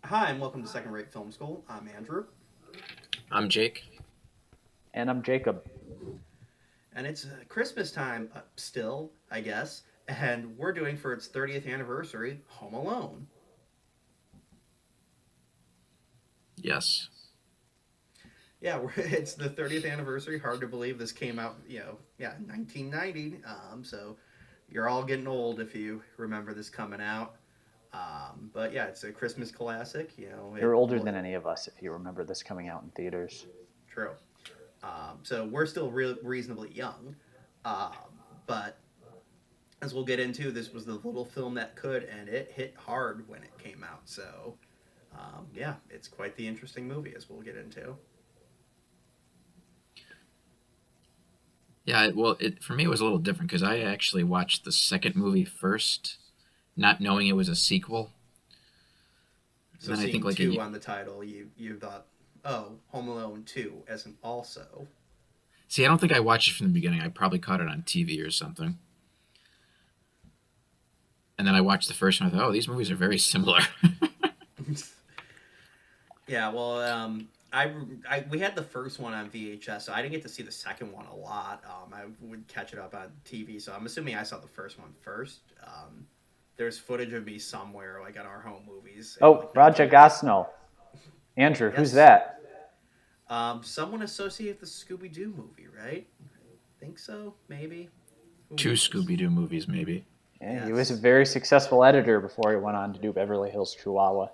Hi, and welcome to Second Rate Film School. I'm Andrew, I'm Jake. And I'm Jacob. and it's Christmas time still, I guess, and we're doing for its 30th anniversary Home Alone. Yes. Yeah, it's the 30th anniversary. Hard to believe this came out, 1990. So you're all getting old if you remember this coming out. But yeah, it's a Christmas classic. You're older than any of us if you remember this coming out in theaters. True. So we're still reasonably young, um, but as we'll get into, this was the little film that could, and it hit hard when it came out. So, yeah, it's quite the interesting movie, as we'll get into. Yeah, well, for me it was a little different because I actually watched the second movie first, not knowing it was a sequel. And So, then I think seeing like two on the title, you thought, oh, Home Alone 2 as an also. see, I don't think I watched it from the beginning. I probably caught it on TV or something. And then I watched the first one. I thought, oh, these movies are very similar. Yeah, well, we had the first one on VHS, so I didn't get to see the second one a lot. I would catch it up on TV, so I'm assuming I saw the first one first. There's footage of me somewhere, like on our home movies. Oh, Like Raja 19. Gosnell. Andrew, who's Yes. that? Someone associated with the Scooby Doo movie, right? I think so, maybe. Who Two knows? Scooby Doo movies, maybe. Yeah, he was a Yes. very successful editor before he went on to do Beverly Hills Chihuahua.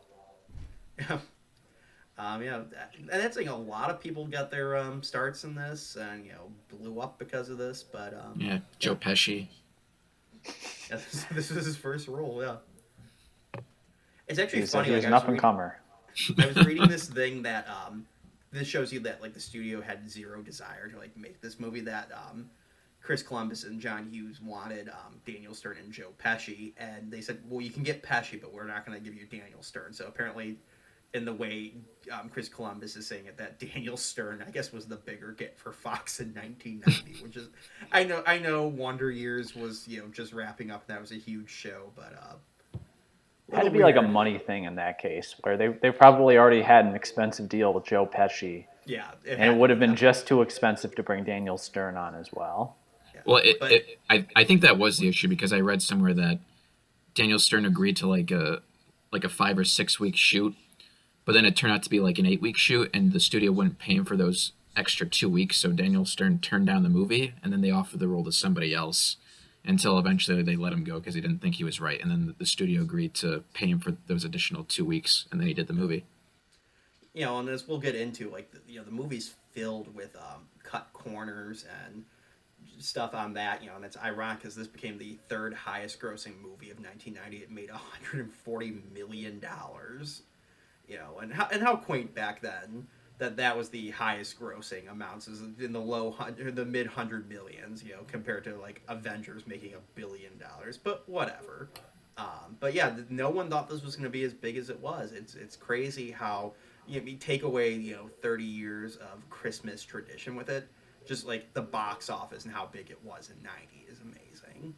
Yeah, and that's like a lot of people got their starts in this, and blew up because of this. But Yeah, yeah, Joe Pesci. yeah, this was his first role. Yeah, it's actually He funny. was Like an up and comer. I was reading this thing that this shows you that like the studio had zero desire to like make this movie. That Chris Columbus and John Hughes wanted Daniel Stern and Joe Pesci, and they said, "Well, you can get Pesci, but we're not going to give you Daniel Stern." So apparently, in the way Chris Columbus is saying it, that Daniel Stern, I guess, was the bigger get for Fox in 1990, which is, I know, Wonder Years was just wrapping up, and that was a huge show, but a It had to little be like a weird. money thing in that case, where they probably already had an expensive deal with Joe Pesci, Yeah, it and it had to would be have been them. just too expensive to bring Daniel Stern on as well. Yeah, Well, but I think that was the issue because I read somewhere that Daniel Stern agreed to like a 5 or 6 week shoot, but then it turned out to be like an 8 week shoot, and the studio wouldn't pay him for those extra 2 weeks. So Daniel Stern turned down the movie, and then they offered the role to somebody else until eventually they let him go because they didn't think he was right. And then the studio agreed to pay him for those additional 2 weeks, and then he did the movie. and as we'll get into, like the movie's filled with cut corners and stuff on that, and it's ironic because this became the third highest grossing movie of 1990. It made $140 million. And how quaint back then that was the highest grossing amounts is in the the mid hundred millions, compared to like Avengers making $1 billion. But whatever. But yeah, no one thought this was going to be as big as it was. It's crazy how you take away 30 years of Christmas tradition with it. Just like the box office and how big it was in '90 is amazing.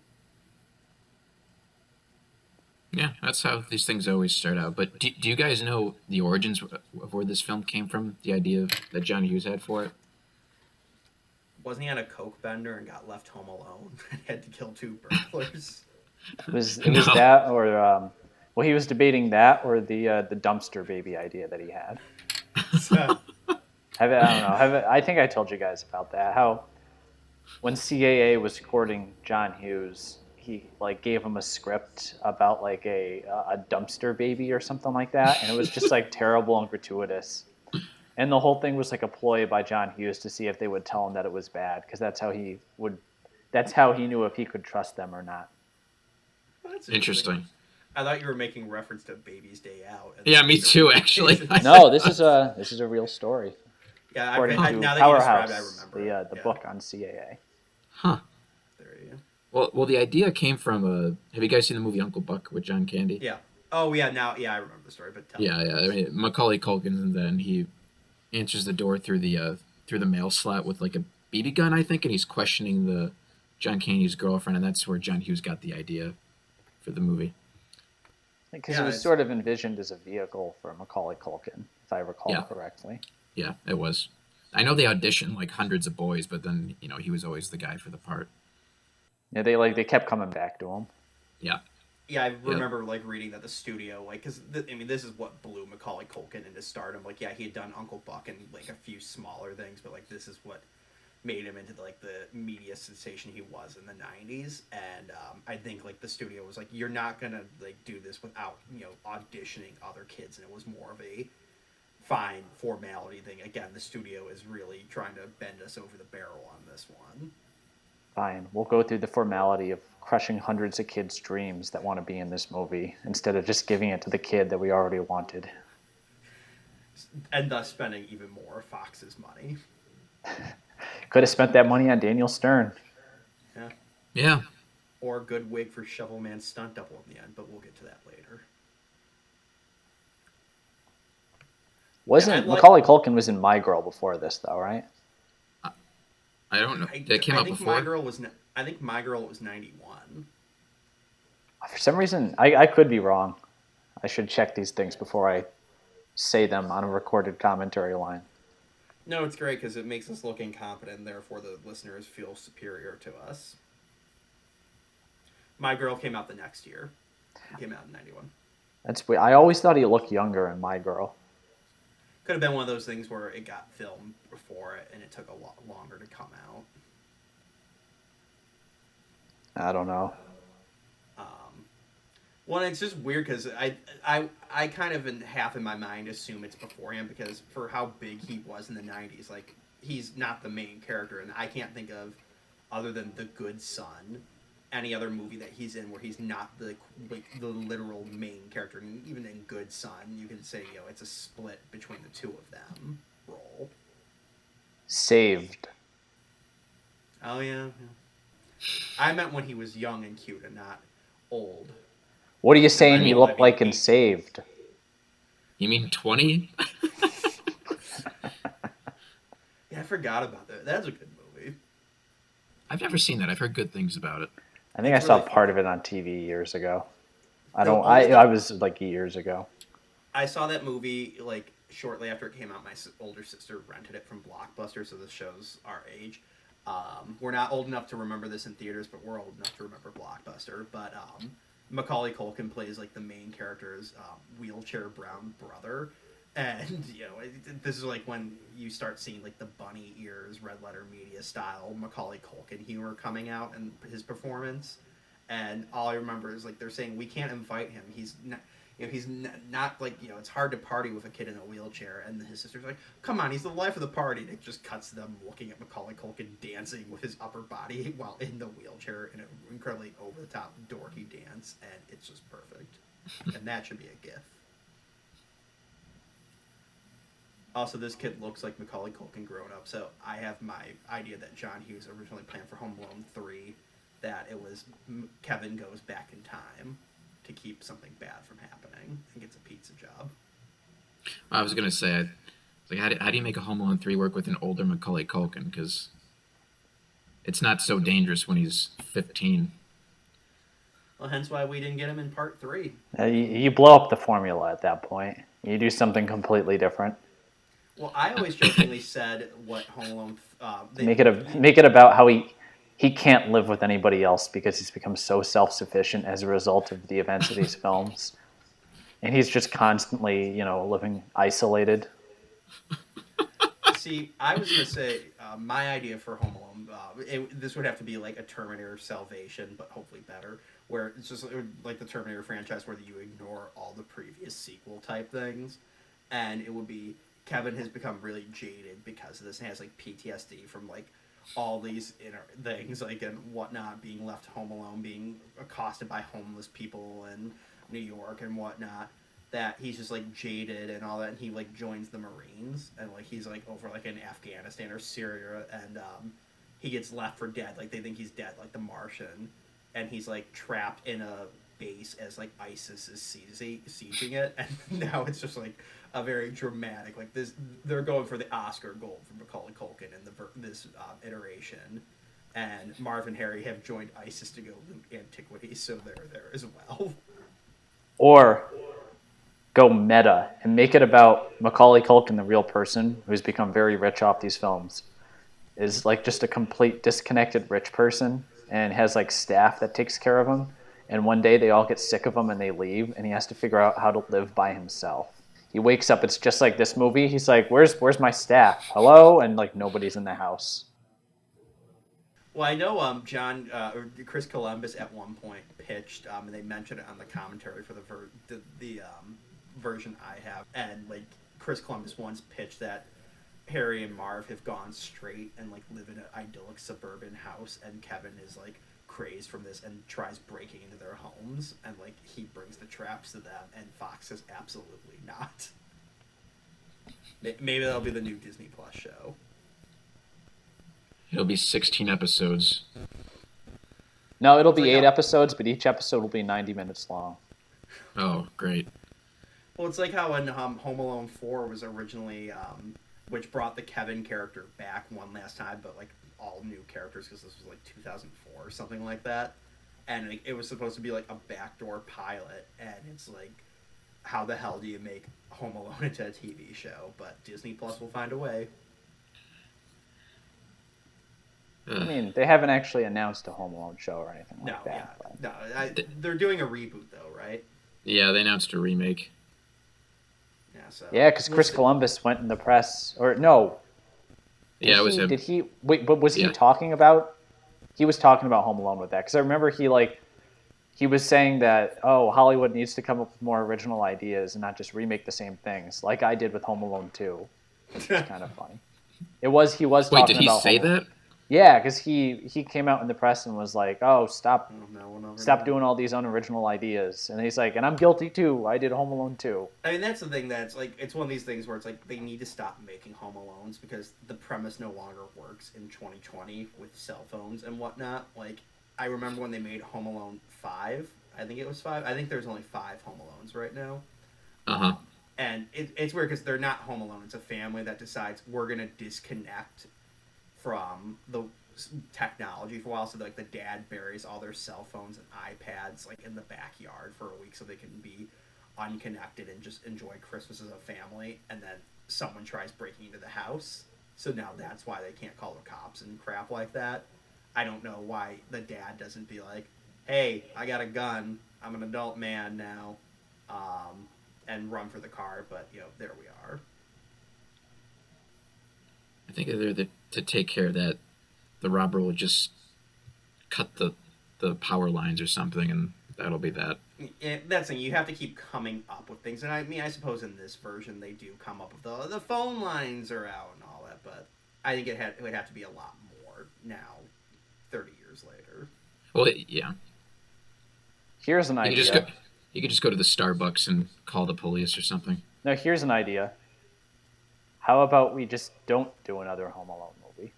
Yeah, that's how these things always start out. But do you guys know the origins of where this film came from? The idea that John Hughes had for it? Wasn't he on a coke bender and got left home alone and had to kill two burglars? It was No. that, or well, he was debating that or the dumpster baby idea that he had. So, I don't know. I think I told you guys about that. How when CAA was courting John Hughes, he like gave him a script about like a dumpster baby or something like that, and it was just like terrible and gratuitous. And the whole thing was like a ploy by John Hughes to see if they would tell him that it was bad, because that's how he would. That's how he knew if he could trust them or not. that's interesting. Interesting. I thought you were making reference to Baby's Day Out. And Yeah, me too. Actually, No, this is a real story, Yeah, according to now that you described it, I Powerhouse, remember it. the Yeah, book on CAA. huh? there you go. Well, the idea came from. Have you guys seen the movie Uncle Buck with John Candy? Yeah. Oh, yeah, now, yeah, I remember the story, but tell me. Yeah, yeah. I mean, Macaulay Culkin, and then he answers the door through the mail slot with like a BB gun, I think, and he's questioning the John Candy's girlfriend, and that's where John Hughes got the idea for the movie. Because it Yeah, was sort of envisioned as a vehicle for Macaulay Culkin, if I recall Yeah, correctly. yeah, it was. I know they auditioned like hundreds of boys, but then he was always the guy for the part. Yeah, they kept coming back to him. Yeah, yeah, I yeah, remember like reading that the studio, like, because I mean, this is what blew Macaulay Culkin into stardom. Like, yeah, he had done Uncle Buck and like a few smaller things, but like this is what made him into like the media sensation he was in the '90s. And I think like the studio was like, you're not gonna like do this without auditioning other kids, and it was more of a fine formality thing. Again, the studio is really trying to bend us over the barrel on this one. Fine, we'll go through the formality of crushing hundreds of kids' dreams that want to be in this movie instead of just giving it to the kid that we already wanted. And thus spending even more of Fox's money. Could have spent that money on Daniel Stern. Yeah. yeah. Or a good wig for Shovelman's stunt double in the end, but we'll get to that later. Wasn't Macaulay Culkin was in My Girl before this though, right? I don't know. Did it came out before? I think My Girl was 91. For some reason, I could be wrong. I should check these things before I say them on a recorded commentary line. No, it's great because it makes us look incompetent, and therefore the listeners feel superior to us. My Girl came out the next year. It came out in 91. That's weird. I always thought he looked younger in My Girl. Could have been one of those things where it got filmed before it, and it took a lot longer to come out. I don't know. Well, it's just weird because I kind of half in my mind assume it's beforehand because for how big he was in the 90s, like, he's not the main character, and I can't think of, other than The Good Son, any other movie that he's in where he's not the literal main character. And even in Good Son, you can say it's a split between the two of them role. Saved. Oh yeah. I meant when he was young and cute and not old. What are you saying he looked like in Saved? You mean 20? Yeah, I forgot about that. That's a good movie. I've never seen that. I've heard good things about it. I think I saw part of it on TV years ago. I was like years ago. I saw that movie like shortly after it came out. My older sister rented it from Blockbuster, so this shows our age. We're not old enough to remember this in theaters, but we're old enough to remember Blockbuster. But Macaulay Culkin plays like the main character's wheelchair brown brother, and this is like when you start seeing like the bunny ears, red letter media style Macaulay Culkin humor coming out in his performance. And all I remember is like they're saying we can't invite him. He's not. He's not like, it's hard to party with a kid in a wheelchair. And his sister's like, come on, he's the life of the party. And it just cuts to them looking at Macaulay Culkin dancing with his upper body while in the wheelchair in an incredibly over-the-top dorky dance. And it's just perfect. And that should be a gif. Also, this kid looks like Macaulay Culkin grown up. So I have my idea that John Hughes originally planned for Home Alone 3, that it was Kevin goes back in time to keep something bad from happening and gets a pizza job. I was gonna say, like, how do you make a Home Alone 3 work with an older Macaulay Culkin? Because it's not so dangerous when he's 15. Well, hence why we didn't get him in part 3. You blow up the formula at that point. You do something completely different. Well, I always jokingly said what Home Alone. Make it about how he can't live with anybody else because he's become so self-sufficient as a result of the events of these films. And he's just constantly, living isolated. See, I was going to say, my idea for Home Alone, this would have to be like a Terminator Salvation, but hopefully better, where it's just like the Terminator franchise where you ignore all the previous sequel type things. And it would be Kevin has become really jaded because of this and has like PTSD from like all these inner things, like, and whatnot, being left home alone, being accosted by homeless people in New York and whatnot, that he's just like jaded and all that, and he like joins the Marines, and like he's like over like in Afghanistan or Syria, and he gets left for dead, like they think he's dead, like the Martian, and he's like trapped in a base as like ISIS is sieging it, and now it's just like a very dramatic, like this. They're going for the Oscar gold for Macaulay Culkin in this iteration, and Marv and Harry have joined ISIS to go loot antiquities, so they're there as well. Or go meta and make it about Macaulay Culkin, the real person who's become very rich off these films, is like just a complete disconnected rich person and has like staff that takes care of him. And one day they all get sick of him and they leave, and he has to figure out how to live by himself. He wakes up, it's just like this movie. He's like, "Where's my staff? Hello?" And like nobody's in the house. Well, I know or Chris Columbus at one point pitched, and they mentioned it on the commentary for the version I have, and like Chris Columbus once pitched that Harry and Marv have gone straight and like live in an idyllic suburban house, and Kevin is like crazed from this and tries breaking into their homes, and like he brings the traps to them, and Fox says absolutely not. Maybe that'll be the new Disney Plus show. It'll be 16 episodes. No, it'll It's be like 8 episodes, but each episode will be 90 minutes long. Oh, great. Well, it's like how in Home Alone 4 was originally, which brought the Kevin character back one last time, but like all new characters because this was like 2004 or something like that. And like, it was supposed to be like a backdoor pilot, and it's like, how the hell do you make Home Alone into a TV show? But Disney Plus will find a way. I mean, they haven't actually announced a Home Alone show or anything like that. No, they're doing a reboot though, right? Yeah, they announced a remake. Yeah, so Yeah, because Chris Columbus went in the press, or no? Yeah, it was him. Did he? Wait, but was he Yeah. talking about? He was talking about Home Alone with that, because I remember he was saying that Hollywood needs to come up with more original ideas and not just remake the same things, like I did with Home Alone 2. Which is kind of funny. He was Wait, talking did he about say Home Alone. that? Yeah, because he came out in the press and was like, "Oh, stop doing all these unoriginal ideas." And he's like, "And I'm guilty too. I did Home Alone too." I mean, that's the thing that's like, it's one of these things where it's like they need to stop making Home Alones because the premise no longer works in 2020 with cell phones and whatnot. Like, I remember when they made Home Alone 5. I think it was 5. I think there's only 5 Home Alones right now. Uh-huh. And it's weird because they're not home alone. It's a family that decides we're going to disconnect from the technology for a while. So like the dad buries all their cell phones and iPads like in the backyard for a week so they can be unconnected and just enjoy Christmas as a family. And then someone tries breaking into the house. So now that's why they can't call the cops and crap like that. I don't know why the dad doesn't be like, "Hey, I got a gun. I'm an adult man now." And run for the car, but there we are. I think to take care of that, the robber will just cut the power lines or something, and that'll be that. Yeah, that's the thing. You have to keep coming up with things, and I mean, I suppose in this version they do come up with the phone lines are out and all that, but I think it would have to be a lot more now, 30 years later. Well, yeah. Here's an idea. You could just go to the Starbucks and call the police or something. No, here's an idea. How about we just don't do another Home Alone movie?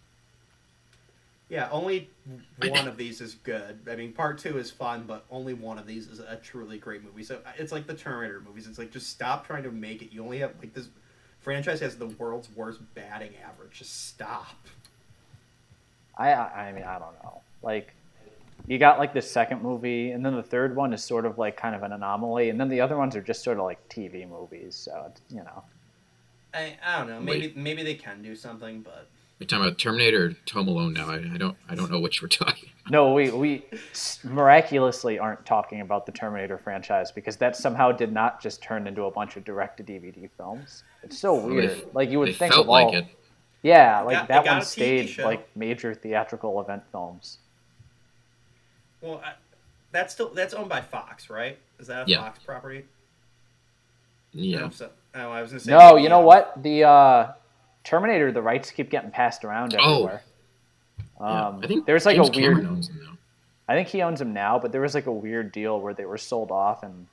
Yeah, only one of these is good. I mean, part 2 is fun, but only one of these is a truly great movie. So it's like the Terminator movies. It's like, just stop trying to make it. You only have, like, this franchise has the world's worst batting average. Just stop. I mean, I don't know. Like, you got like the second movie, and then the third one is sort of like kind of an anomaly, and then the other ones are just sort of like TV movies. So I don't know. Maybe they can do something, but You're talking about Terminator or Home Alone now? I don't know which we're talking. No, we miraculously aren't talking about the Terminator franchise because that somehow did not just turn into a bunch of direct-to-DVD films. It's so weird. Like you would think felt of all, like it. yeah, It like got that a one TV stayed show. like major theatrical event films. well, that's owned by Fox, right? Is that a Yeah. Fox property? Yeah. I was gonna say. No, you know what? The Terminator, the rights keep getting passed around everywhere. Yeah. I think there's like James a weird. Cameron owns them now. I think he owns them now, but there was like a weird deal where they were sold off, and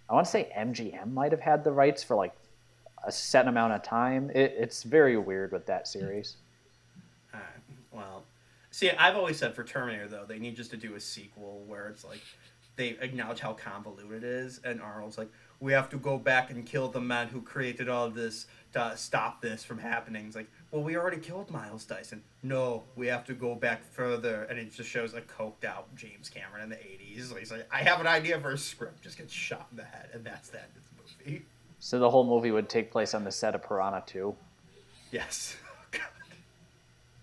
I want to say MGM might have had the rights for like a set amount of time. It's very weird with that series. Well, see, I've always said for Terminator though, they need just to do a sequel where it's like they acknowledge how convoluted it is, and Arnold's like, we have to go back and kill the man who created all this to stop this from happening. It's like, well, we already killed Miles Dyson. No, we have to go back further. And it just shows a coked out James Cameron in the 80s. Like, he's like, I have an idea for a script. Just gets shot in the head. And that's the end of the movie. So the whole movie would take place on the set of Piranha 2. Yes.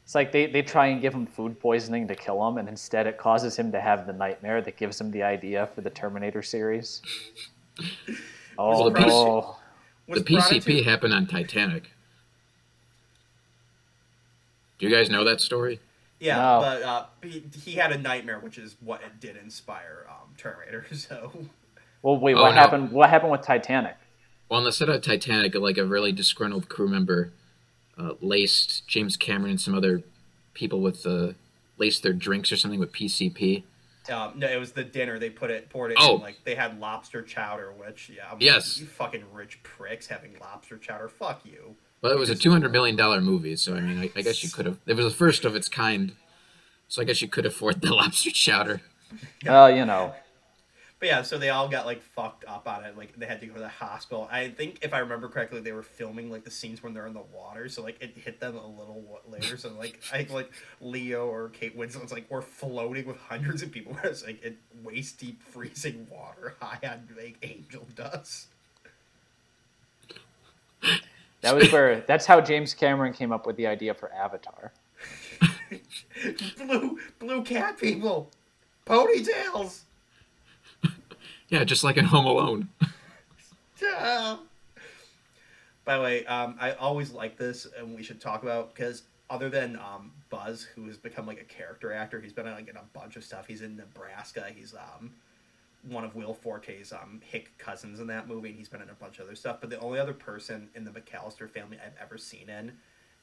It's like they try and give him food poisoning to kill him, and instead it causes him to have the nightmare that gives him the idea for the Terminator series. Oh, Well, no. the PCP happened on Titanic. Do you guys know that story? Yeah, No. but he had a nightmare, which is what it did inspire Terminator. So, Well, wait, Oh, what no. happened? What happened with Titanic? Well, on the set of Titanic, like a really disgruntled crew member laced James Cameron and some other people with laced their drinks or something with PCP. no, it was the dinner. They poured it Oh. in, like, they had lobster chowder, which, yeah, I'm Yes. like, you fucking rich pricks having lobster chowder. Fuck you. Well, it was a $200 million movie, so I mean, I guess you could have. It was the first of its kind, so I guess you could afford the lobster chowder. Well, you know. But yeah, so they all got, like, fucked up on it. Like, they had to go to the hospital. I think, if I remember correctly, they were filming, like, the scenes when they're in the water. So, like, it hit them a little later. So, like, I think, like, Leo or Kate Winslet's like, we're floating with hundreds of people. Where it's, like, in waist-deep freezing water high on, like, angel dust. That's how James Cameron came up with the idea for Avatar. Blue cat people! Ponytails! Yeah, just like in Home Alone. Yeah. By the way, I always like this, and we should talk about, because other than Buzz, who has become like a character actor, he's been like in a bunch of stuff. He's in Nebraska. He's one of Will Forte's hick cousins in that movie, and he's been in a bunch of other stuff. But the only other person in the McAllister family I've ever seen in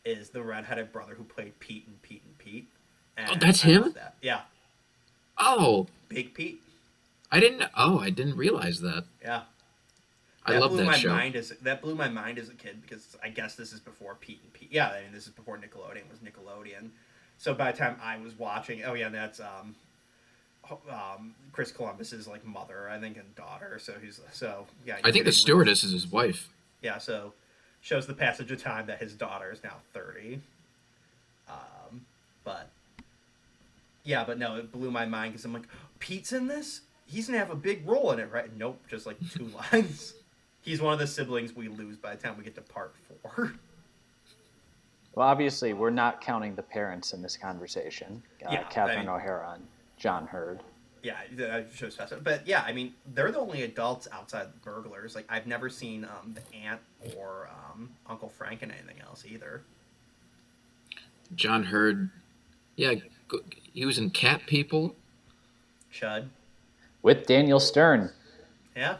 is the redheaded brother who played Pete and Pete and Pete. And Oh, that's I love him? that. Yeah, Oh, Big Pete. I didn't realize that. Yeah. I love that show. That blew my mind as a kid, because I guess this is before Pete and Pete. Yeah, I mean, this is before Nickelodeon was Nickelodeon. So by the time I was watching, oh yeah, that's Chris Columbus's like mother, I think, and daughter. So yeah. I think the stewardess is his wife. Yeah, so shows the passage of time that his daughter is now 30. But yeah, but no, it blew my mind, because I'm like, Pete's in this? He's gonna have a big role in it, right? Nope, just like 2 lines. He's one of the siblings we lose by the time we get to part 4. Well, obviously, we're not counting the parents in this conversation. Yeah, Catherine O'Hara and John Hurd. Yeah, that shows fast. But yeah, I mean, they're the only adults outside the burglars. Like, I've never seen the aunt or Uncle Frank in anything else either. John Hurd. Yeah, he was in Cat People. Chud. With Daniel Stern. Yeah.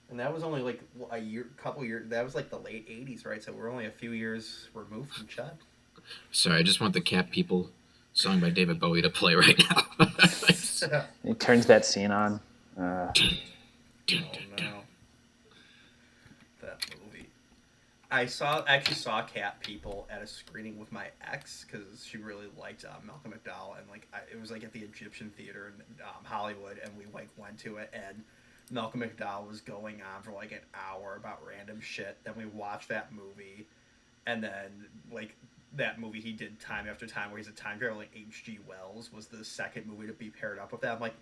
And that was only like couple years. That was like the late 80s, right? So we're only a few years removed from Chud. Sorry, I just want the Cat People song by David Bowie to play right now. He turns that scene on. Oh no. That movie. I actually saw Cat People at a screening with my ex, because she really liked Malcolm McDowell, and like it was like at the Egyptian Theater in Hollywood, and we like went to it, and Malcolm McDowell was going on for like an hour about random shit. Then we watched that movie, and then like that movie he did Time After Time, where he's a time traveler, like H.G. Wells was the second movie to be paired up with that. I'm like,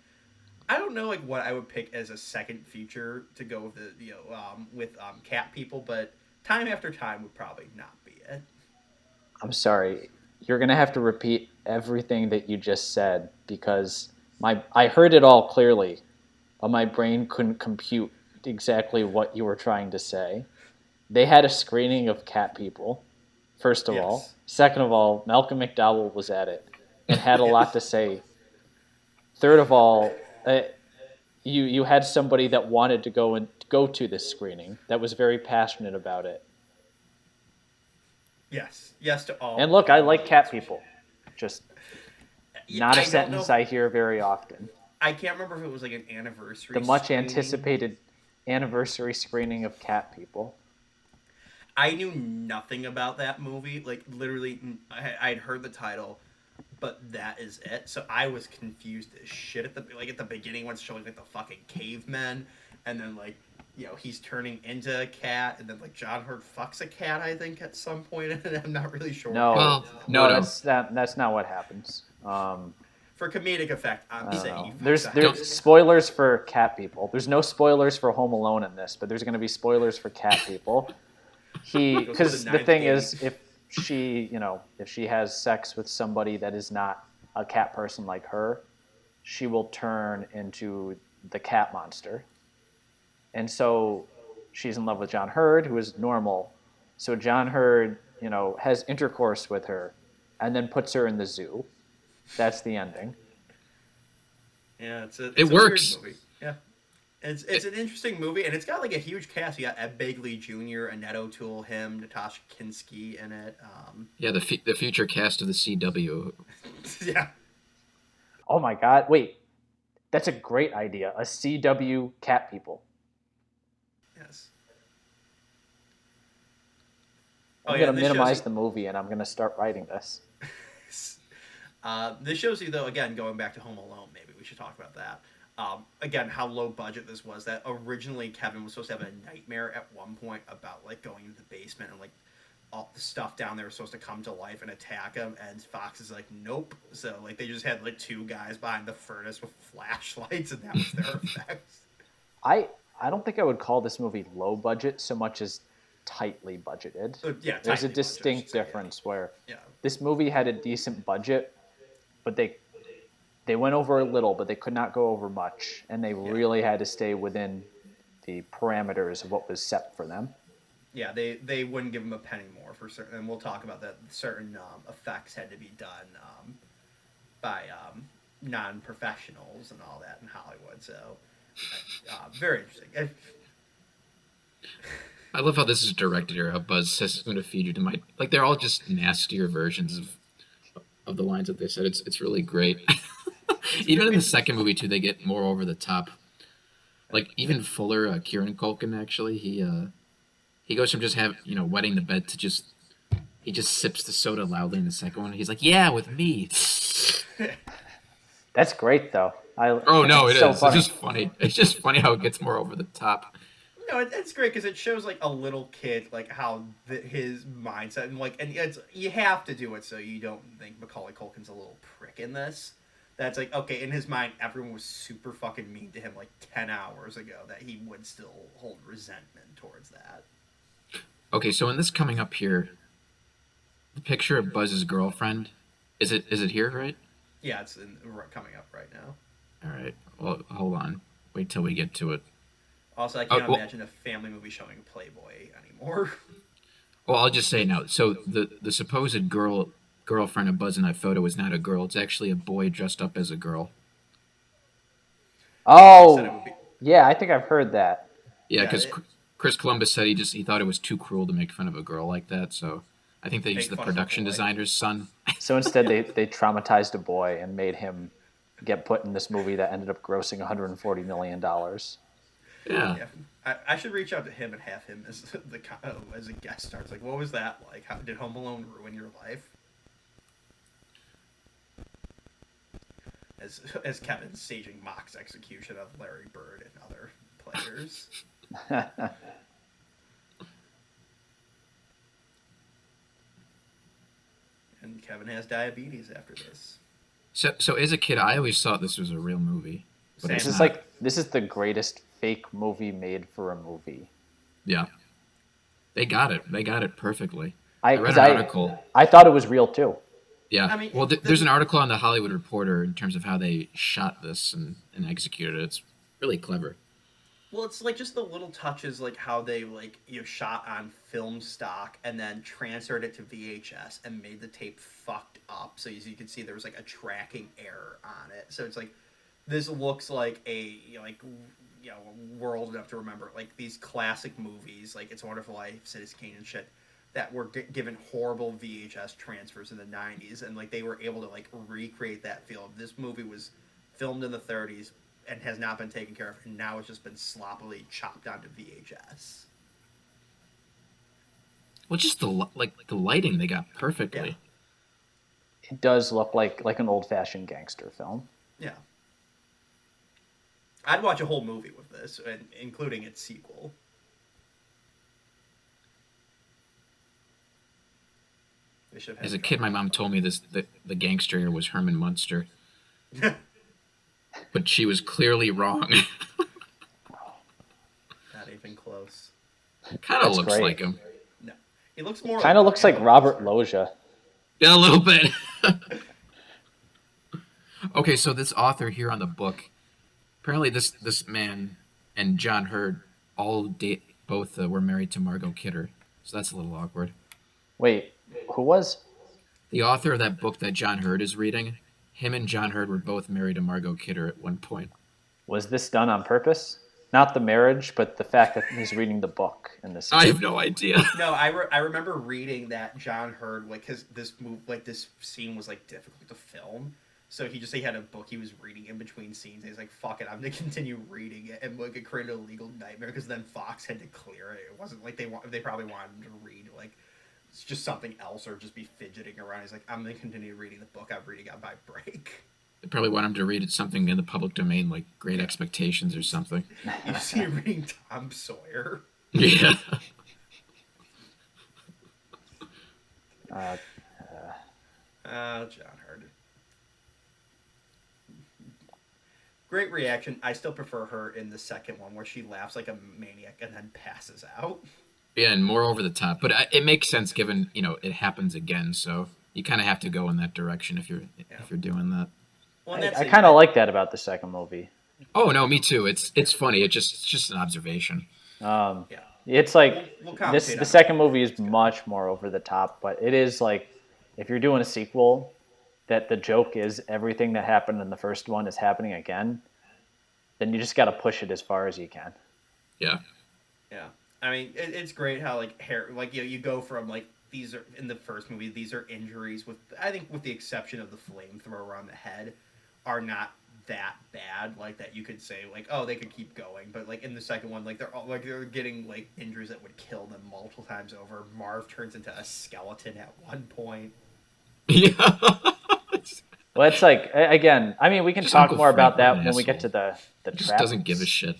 I don't know like what I would pick as a second feature to go with with Cat People, but Time After Time would probably not be it. I'm sorry. You're going to have to repeat everything that you just said, because I heard it all clearly, but my brain couldn't compute exactly what you were trying to say. They had a screening of Cat People, first of all. Second of all, Malcolm McDowell was at it and had a lot to say. Third of all, you had somebody that wanted to go to this screening, that was very passionate about it. Yes to all. And look, I like Cat People. Just not a I don't sentence know. I hear very often. I can't remember if it was like an anniversary. The much screening. anticipated anniversary screening of Cat People. I knew nothing about that movie. Like, literally, I'd heard the title, but that is it. So I was confused as shit at the beginning when it's showing like the fucking cavemen, and then like he's turning into a cat, and then like John Hurt fucks a cat, I think, at some point. And I'm not really sure. No, Well, no, no. that's not what happens. For comedic effect, I'm saying he fucks a There's cat. spoilers for cat people. There's no spoilers for Home Alone in this, but there's going to be spoilers for cat people. Because the thing is, if she has sex with somebody that is not a cat person like her, she will turn into the cat monster. And so she's in love with John Hurd, who is normal. So John Hurd, has intercourse with her and then puts her in the zoo. That's the ending. Yeah, it's It a works. weird movie. Yeah. It's an interesting movie, and it's got like a huge cast. You got Ed Begley Jr., Annette O'Toole, him, Natasha Kinski in it. Yeah, the future cast of the CW. Yeah. Oh my God! Wait, that's a great idea. A CW cat people. Yes. I'm gonna minimize the movie, and I'm gonna start writing this. This shows you, though, again, going back to Home Alone, maybe we should talk about that. Again, how low budget this was. That originally Kevin was supposed to have a nightmare at one point about like going into the basement and like all the stuff down there was supposed to come to life and attack him. And Fox is like, nope. So like they just had like two guys behind the furnace with flashlights, and that was their effects. I don't think I would call this movie low budget so much as tightly budgeted. Yeah, there's a tightly distinct budgeted, difference where yeah. this movie had a decent budget, but they went over a little, but they could not go over much, and they really had to stay within the parameters of what was set for them. Yeah, they wouldn't give him a penny more for certain, and we'll talk about that. Certain effects had to be done by non-professionals and all that in Hollywood. So very interesting. I love how this is directed here. How Buzz says he's going to feed you to my like. They're all just nastier versions of the lines that they said. It's really great. Even in the second movie too, they get more over the top. Like even Fuller, Kieran Culkin actually, he goes from just wetting the bed to he just sips the soda loudly in the second one. He's like, "Yeah, with me." That's great though. Oh no, it so is. Funny. It's just funny. It's just funny how it gets more over the top. No, it's great because it shows like a little kid, like how his mindset and you have to do it so you don't think Macaulay Culkin's a little prick in this. That's like, okay, in his mind, everyone was super fucking mean to him like 10 hours ago, that he would still hold resentment towards that. Okay, so in this coming up here, the picture of Buzz's girlfriend, is it here, right? Yeah, it's coming up right now. All right. Well, hold on. Wait till we get to it. Also, I can't imagine a family movie showing Playboy anymore. Well, I'll just say now. So the supposed girlfriend of Buzz in that photo is not a girl. It's actually a boy dressed up as a girl. Oh, yeah, I think I've heard that. Yeah, because Chris Columbus said he thought it was too cruel to make fun of a girl like that. So I think they used the production designer's son. So instead, they traumatized a boy and made him get put in this movie that ended up grossing $140 million. Yeah. I should reach out to him and have him as as a guest star. It's like, what was that like? How did Home Alone ruin your life? As Kevin staging Mock's execution of Larry Bird and other players. And Kevin has diabetes after this. So as a kid, I always thought this was a real movie. But This is the greatest fake movie made for a movie. Yeah. They got it. They got it perfectly. I read an article. I thought it was real too. Yeah. I mean, well, there's an article on the Hollywood Reporter in terms of how they shot this and executed it. It's really clever. Well, it's like just the little touches, like how they shot on film stock and then transferred it to VHS and made the tape fucked up. So as you can see, there was like a tracking error on it. So it's like this looks like a world enough to remember, like these classic movies, like It's a Wonderful Life, Citizen Kane and shit, that were given horrible VHS transfers in the 90s, and like they were able to like recreate that feel. This movie was filmed in the 30s and has not been taken care of, and now it's just been sloppily chopped onto VHS. Well, just the lighting they got perfectly. It does look like an old-fashioned gangster film. Yeah. I'd watch a whole movie with this, and including its sequel. They should have As had a kid, my John mom told me Hurt. this the gangster was Herman Munster, but she was clearly wrong. Not even close. Kind of That's looks great. like him. No, he looks more Kind of looks like Herman Robert Munster. Loggia. Yeah, a little bit. Okay, so this author here on the book, apparently this man and John Hurd all date both were married to Margot Kidder, so that's a little awkward. Wait, who was? The author of that book that John Hurd is reading, him and John Hurd were both married to Margot Kidder at one point. Was this done on purpose? Not the marriage, but the fact that he's reading the book in this I scene. have no idea. No, I remember reading that John Hurd like his this move like this scene was like difficult to film, so he had a book he was reading in between scenes. And he's like, "Fuck it, I'm gonna continue reading it," and like it created a legal nightmare because then Fox had to clear it. It wasn't like they probably wanted him to read like it's just something else or just be fidgeting around. He's like, "I'm gonna continue reading the book I'm reading on my break." They probably want him to read something in the public domain, like Great Yeah. Expectations or something. You see him reading Tom Sawyer. Yeah. Uh, John Hurd. Great reaction. I still prefer her in the second one where she laughs like a maniac and then passes out. Yeah, and more over the top, but it makes sense given it happens again. So you kind of have to go in that direction if you're Yeah. if you're doing that. Well, and that's I it. kind of like that about the second movie. Oh no, me too. It's funny. It's just an observation. Um, Yeah. it's like We'll this. commentate The on second it. movie is much more over the top, but it is like if you're doing a sequel, that the joke is everything that happened in the first one is happening again, then you just got to push it as far as you can. Yeah. Yeah. I mean, it's great how like hair, like you go from like these are in the first movie. These are injuries with I think with the exception of the flamethrower on the head, are not that bad. Like that you could say like oh they could keep going, but like in the second one like they're getting like injuries that would kill them multiple times over. Marv turns into a skeleton at one point. Yeah. Well, it's like again. I mean, we can Just talk Uncle more Frank, about what that an when we get asshole. to the He just trap. doesn't give a shit.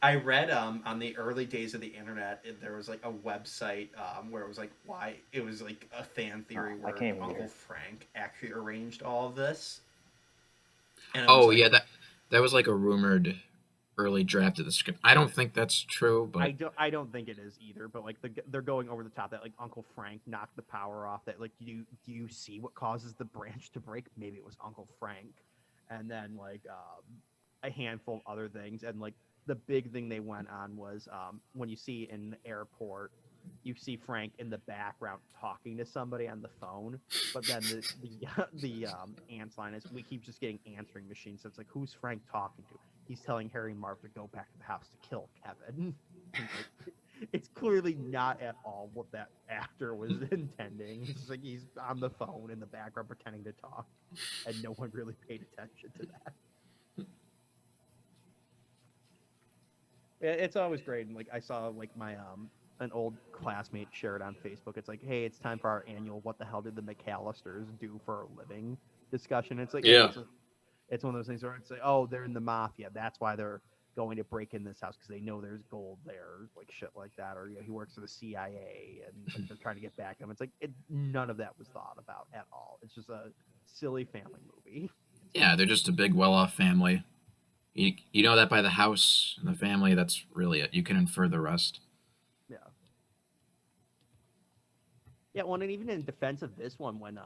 I read on the early days of the internet there was like a website where it was like why it was like a fan theory Oh, I where can't even Uncle read it. Frank actually arranged all of this. And it was Oh like, yeah, that was like a rumored early draft of the script. I don't think that's true, but I don't think it is either. But like they're going over the top that like Uncle Frank knocked the power off. That like do you see what causes the branch to break? Maybe it was Uncle Frank, and then like a handful of other things. And like the big thing they went on was when you see in the airport, you see Frank in the background talking to somebody on the phone, but then the ants line is we keep just getting answering machines. So it's like who's Frank talking to? He's telling Harry and Marv to go back to the house to kill Kevin. It's clearly not at all what that actor was intending. It's just like he's on the phone in the background pretending to talk, and no one really paid attention to that. It's always great. And like I saw like my an old classmate shared on Facebook. It's like, hey, it's time for our annual "What the hell did the McAllisters do for a living?" discussion. It's like, hey, Yeah. it's one of those things where it's like, oh, they're in the mafia. That's why they're going to break in this house because they know there's gold there, like shit like that. Or he works for the CIA and like, they're trying to get back at him. It's like none of that was thought about at all. It's just a silly family movie. yeah, they're just a big well-off family. You know that by the house and the family. That's really it. You can infer the rest. Yeah. Yeah, well, and even in defense of this one, when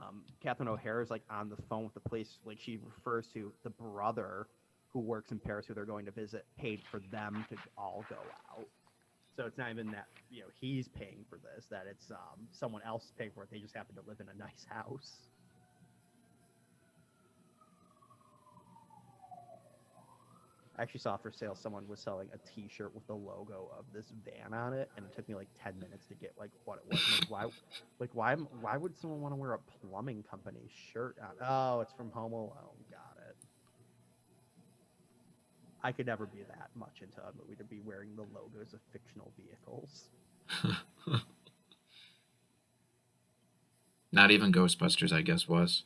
Catherine O'Hara is like on the phone with the police, like she refers to the brother who works in Paris, who they're going to visit, paid for them to all go out. So it's not even that he's paying for this; that it's someone else paying for it. They just happen to live in a nice house. I actually saw for sale someone was selling a T-shirt with the logo of this van on it, and it took me like 10 minutes to get like what it was. Why would someone want to wear a plumbing company shirt on? Oh, it's from Home Alone. Got it. I could never be that much into a movie to be wearing the logos of fictional vehicles. Not even Ghostbusters, I guess, was.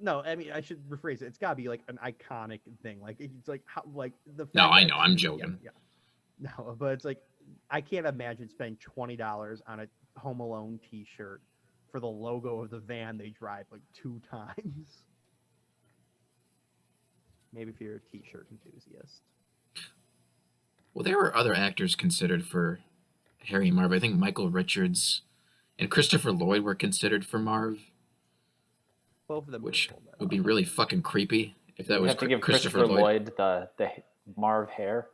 No, I mean I should rephrase it. It's got to be like an iconic thing. Like it's like how like the fact No, I that know. it's I'm yeah, joking. yeah. No, but it's like I can't imagine spending $20 on a Home Alone T-shirt for the logo of the van they drive like 2 times. Maybe if you're a T-shirt enthusiast. Well, there were other actors considered for Harry and Marv. I think Michael Richards and Christopher Lloyd were considered for Marv, Both of them which pulled that would be off. really fucking creepy if that You was have to give Christopher Christopher Lloyd. Lloyd the Marv hair.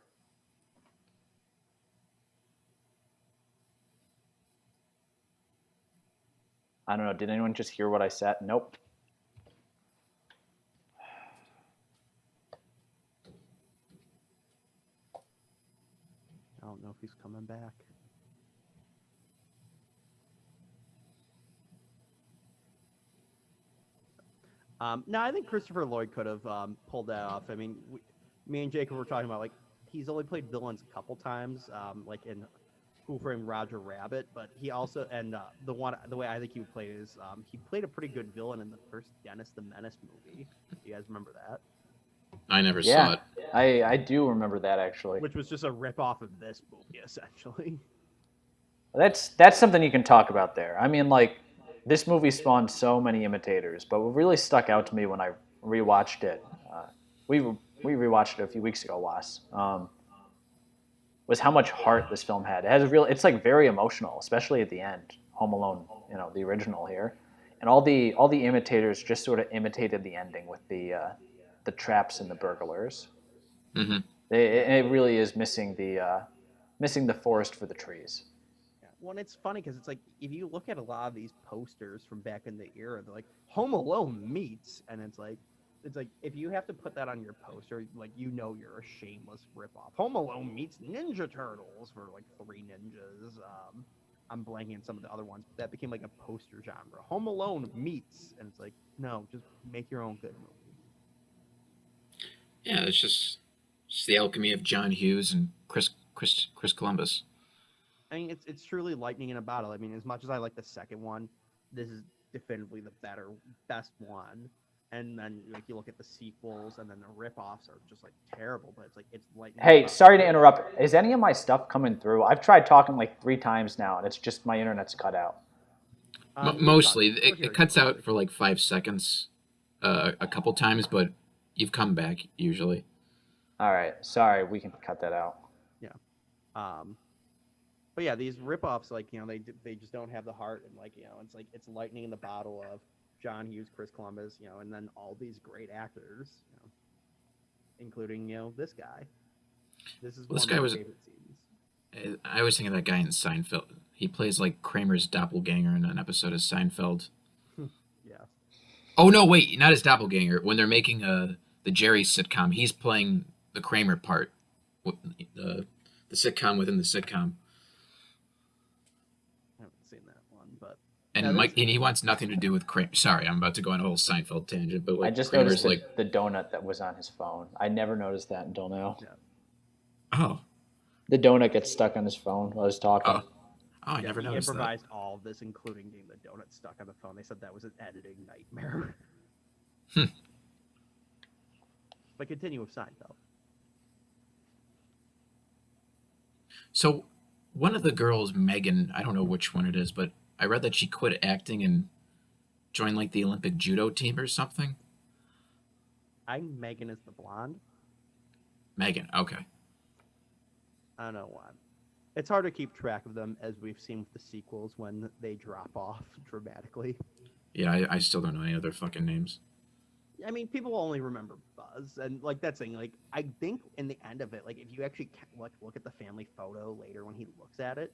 I don't know. Did anyone just hear what I said? Nope. I don't know if he's coming back. No, I think Christopher Lloyd could have pulled that off. I mean, me and Jacob were talking about like he's only played villains a couple times, like in Who Framed Roger Rabbit, but he also and the way I think he would play is he played a pretty good villain in the first Dennis the Menace movie. You guys remember that? I never saw Yeah, it. I do remember that actually. Which was just a rip off of this movie, essentially. That's something you can talk about there. I mean, like, this movie spawned so many imitators, but what really stuck out to me when I rewatched it, we rewatched it a few weeks ago, Was, was how much heart this film had. It has it's like very emotional, especially at the end. Home Alone, the original here, and all the imitators just sort of imitated the ending with the traps and the burglars. Mm-hmm. It really is missing the forest for the trees. Well, it's funny because it's like if you look at a lot of these posters from back in the era, they're like Home Alone meets, and it's like if you have to put that on your poster, like you're a shameless ripoff. Home Alone meets Ninja Turtles for like 3 ninjas. I'm blanking on some of the other ones. That became like a poster genre. Home Alone meets, and it's like no, just make your own good movie. Yeah, it's just the alchemy of John Hughes and Chris Columbus. I mean, it's truly lightning in a bottle. I mean, as much as I like the second one, this is definitively the best one. And then like you look at the sequels, and then the rip-offs are just like terrible. But it's like it's lightning. Hey, sorry to interrupt. Is any of my stuff coming through? I've tried talking like 3 times now, and it's just my internet's cut out. Mostly, it cuts out for like 5 seconds, a couple times, but you've come back usually. All right, sorry, we can cut that out. Yeah. But yeah, these rip-offs, like, they just don't have the heart, and like, it's like it's lightning in the bottle of John Hughes, Chris Columbus, and then all these great actors, including, this guy. This is one of my favorite scenes. I was thinking of that guy in Seinfeld. He plays like Kramer's doppelganger in an episode of Seinfeld. Yeah. Oh no, wait, not his doppelganger. When they're making the Jerry sitcom, he's playing the Kramer part, the sitcom within the sitcom. I haven't seen that one, but and he wants nothing to do with Kramer. Sorry, I'm about to go on a whole Seinfeld tangent, but like I just Kramer's noticed the donut that was on his phone. I never noticed that until now. Yeah. Oh. The donut gets stuck on his phone while I was talking. Oh, I never noticed that. He improvised all of this, including getting the donut stuck on the phone. They said that was an editing nightmare. But continue with Seinfeld. So, one of the girls, Megan, I don't know which one it is, but I read that she quit acting and joined like the Olympic judo team or something. I think Megan is the blonde. Megan, okay. I don't know why. It's hard to keep track of them, as we've seen with the sequels when they drop off dramatically. Yeah, I still don't know any other fucking names. I mean, people only remember Buzz, and like that's thing. Like, I think in the end of it, like if you actually look at the family photo later when he looks at it,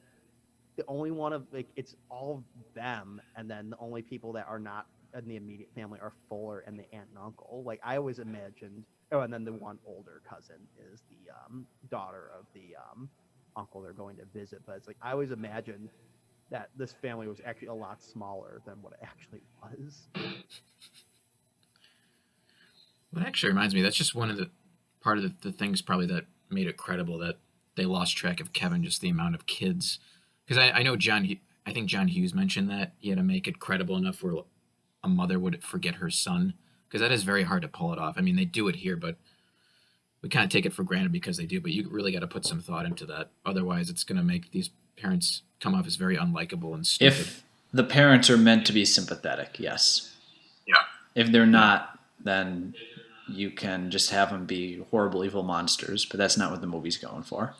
the only one of it's all of them, and then the only people that are not in the immediate family are Fuller and the aunt and uncle. Like I always imagined. Oh, and then the one older cousin is the daughter of the uncle they're going to visit. But it's like I always imagined that this family was actually a lot smaller than what it actually was. Well, that actually reminds me, that's just one of the things probably that made it credible that they lost track of Kevin, just the amount of kids. Because I know I think John Hughes mentioned that he had to make it credible enough where a mother would forget her son, because that is very hard to pull it off. I mean, they do it here, but we kind of take it for granted because they do. But you really got to put some thought into that. Otherwise, it's going to make these parents come off as very unlikable and stupid. If the parents are meant to be sympathetic, yes. Yeah. If they're not, then you can just have them be horrible, evil monsters. But that's not what the movie's going for.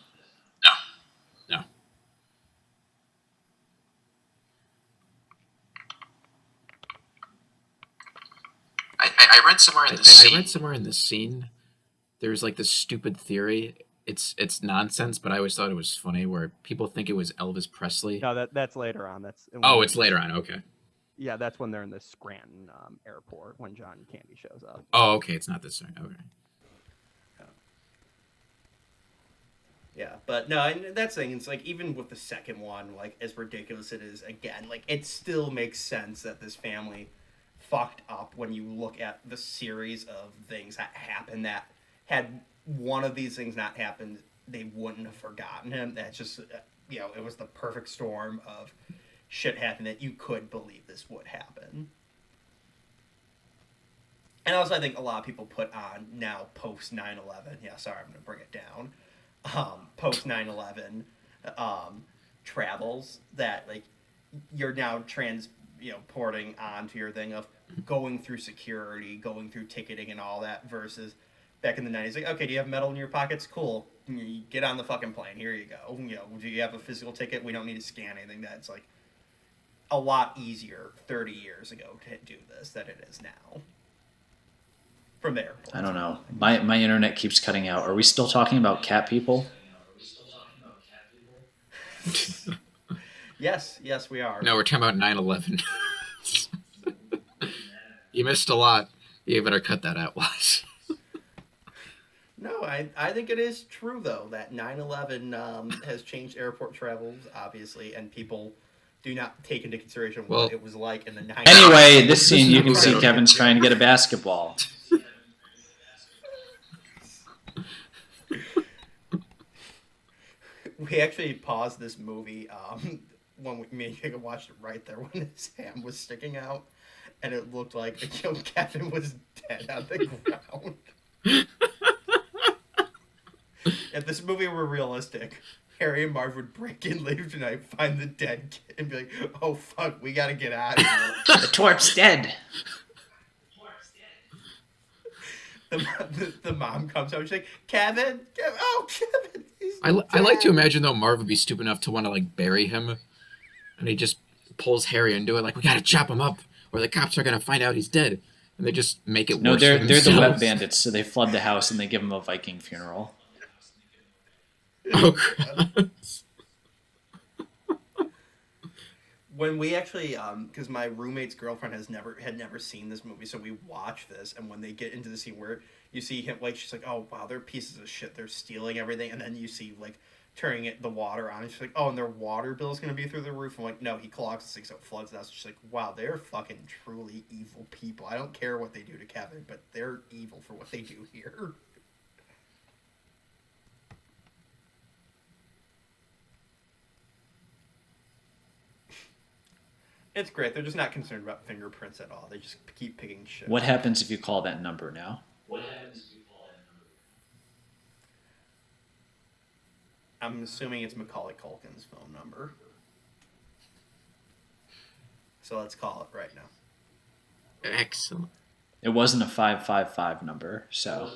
No. I read somewhere in the scene. I read somewhere in the scene. There's like this stupid theory. It's nonsense, but I always thought it was funny where people think it was Elvis Presley. No, that's later on. It's later on. Okay. Yeah, that's when they're in the Scranton airport when John Candy shows up. Oh, okay. It's not this thing. Okay. Yeah, but no, and that's the thing. It's like even with the second one, like as ridiculous it is, again, like it still makes sense that this family fucked up when you look at the series of things that happened. That had one of these things not happened, they wouldn't have forgotten him. That's just it was the perfect storm of shit happening that you could believe this would happen. And also, I think a lot of people put on now post 9/11. Yeah, sorry, I'm gonna bring it down. Post 9/11 travels that like you're now porting onto your thing of going through security, going through ticketing and all that versus back in the 90s. Like, okay, do you have metal in your pockets? Cool. You get on the fucking plane. Here you go. Do you have a physical ticket? We don't need to scan anything. That's like a lot easier 30 years ago to do this than it is now. From there. I don't know. My internet keeps cutting out. Are we still talking about cat people? Yes, we are. No, we're talking about 9/11. You missed a lot. You better cut that out, Wes. No, I think it is true, though, that 9/11 has changed airport travels, obviously, and people do not take into consideration what it was like in the 90s. Anyway, this scene, you can see Kevin's trying to get a basketball. We actually paused this movie when me and Jacob watched it right there when his hand was sticking out, and it looked like Kevin was dead on the ground. If this movie were realistic, Harry and Marv would break in later tonight, find the dead kid, and be like, "Oh fuck, we gotta get out of here." The twerp's dead. The mom comes out. She's like, Kevin, oh Kevin. I like to imagine though Marv would be stupid enough to want to like bury him, and he just pulls Harry into it like we gotta chop him up, or the cops are gonna find out he's dead, and they just make it worse. No, they're the wet bandits, so they flood the house and they give him a Viking funeral. Oh crap. When we actually, because my roommate's girlfriend had never seen this movie, so we watch this, and when they get into the scene where you see him, like, she's like, "Oh wow, they're pieces of shit. They're stealing everything," and then you see like turning the water on, and she's like, "Oh, and their water bill's gonna be through the roof." I'm like, "No, he clogs the sink so it floods the house." She's like, "Wow, they're fucking truly evil people. I don't care what they do to Kevin, but they're evil for what they do here." It's great. They're just not concerned about fingerprints at all. They just keep picking shit. What happens if you call that number now? I'm assuming it's Macaulay Culkin's phone number. So let's call it right now. Excellent. It wasn't a 555 number, so...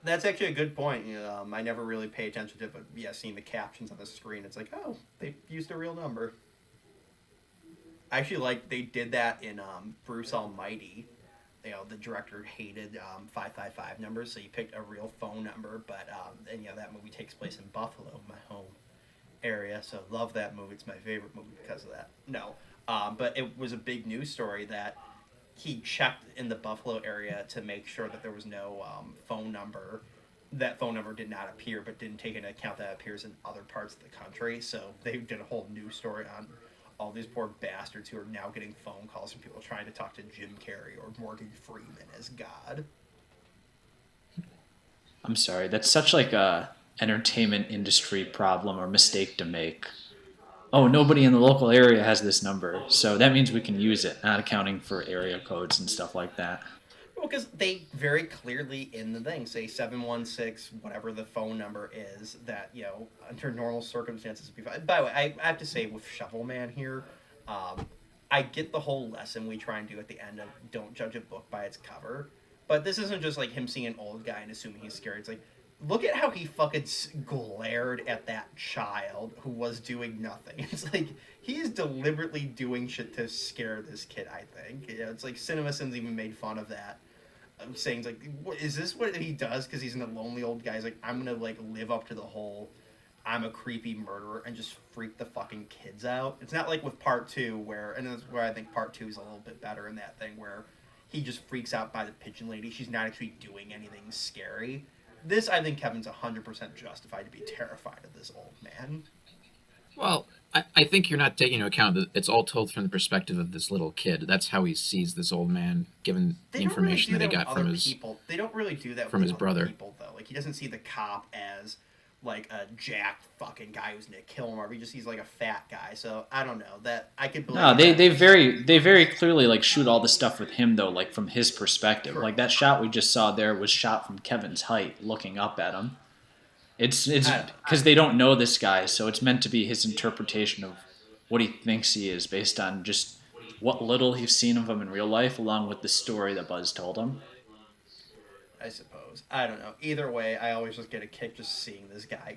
That's actually a good point. I never really pay attention to it, but yeah, seeing the captions on the screen, it's like, oh, they used a real number. I actually like they did that in Bruce Almighty. The director hated 555 numbers, so he picked a real phone number. But and that movie takes place in Buffalo, my home area, so love that movie. It's my favorite movie because of that. No, but it was a big news story that he checked in the Buffalo area to make sure that there was no phone number. That phone number did not appear, but didn't take into account that it appears in other parts of the country. So they did a whole news story on all these poor bastards who are now getting phone calls from people trying to talk to Jim Carrey or Morgan Freeman as God. I'm sorry, that's such like a entertainment industry problem or mistake to make. Oh, nobody in the local area has this number, so that means we can use it, not accounting for area codes and stuff like that. Well, because they very clearly in the thing say 716, whatever the phone number is, that, under normal circumstances would be fine. By the way, I have to say with Shovel Man here, um, I get the whole lesson we try and do at the end of don't judge a book by its cover. But this isn't just like him seeing an old guy and assuming he's scared. It's like, look at how he fucking glared at that child who was doing nothing. It's like, he's deliberately doing shit to scare this kid, I think. It's like CinemaSins even made fun of that, saying like, is this what he does because he's in a lonely old guy? He's like, I'm gonna like live up to the whole I'm a creepy murderer and just freak the fucking kids out. It's not like with part two where, and that's where I think part two is a little bit better in that thing where he just freaks out by the pigeon lady. She's not actually doing anything scary. This, I think Kevin's 100% justified to be terrified of this old man. Well, I think you're not taking into account that it's all told from the perspective of this little kid. That's how he sees this old man, given the information that he got from his people. They don't really do that from with his other brother. people, though. Like, he doesn't see the cop as like a jacked fucking guy who's gonna kill him, or he just sees like a fat guy. So I don't know that I could believe. No, they very clearly like shoot all the stuff with him though, like from his perspective. Correct. Like that shot we just saw there was shot from Kevin's height, looking up at him. It's because they don't know this guy, so it's meant to be his interpretation of what he thinks he is based on just what little he's seen of him in real life, along with the story that Buzz told him. I suppose. I don't know. Either way, I always just get a kick just seeing this guy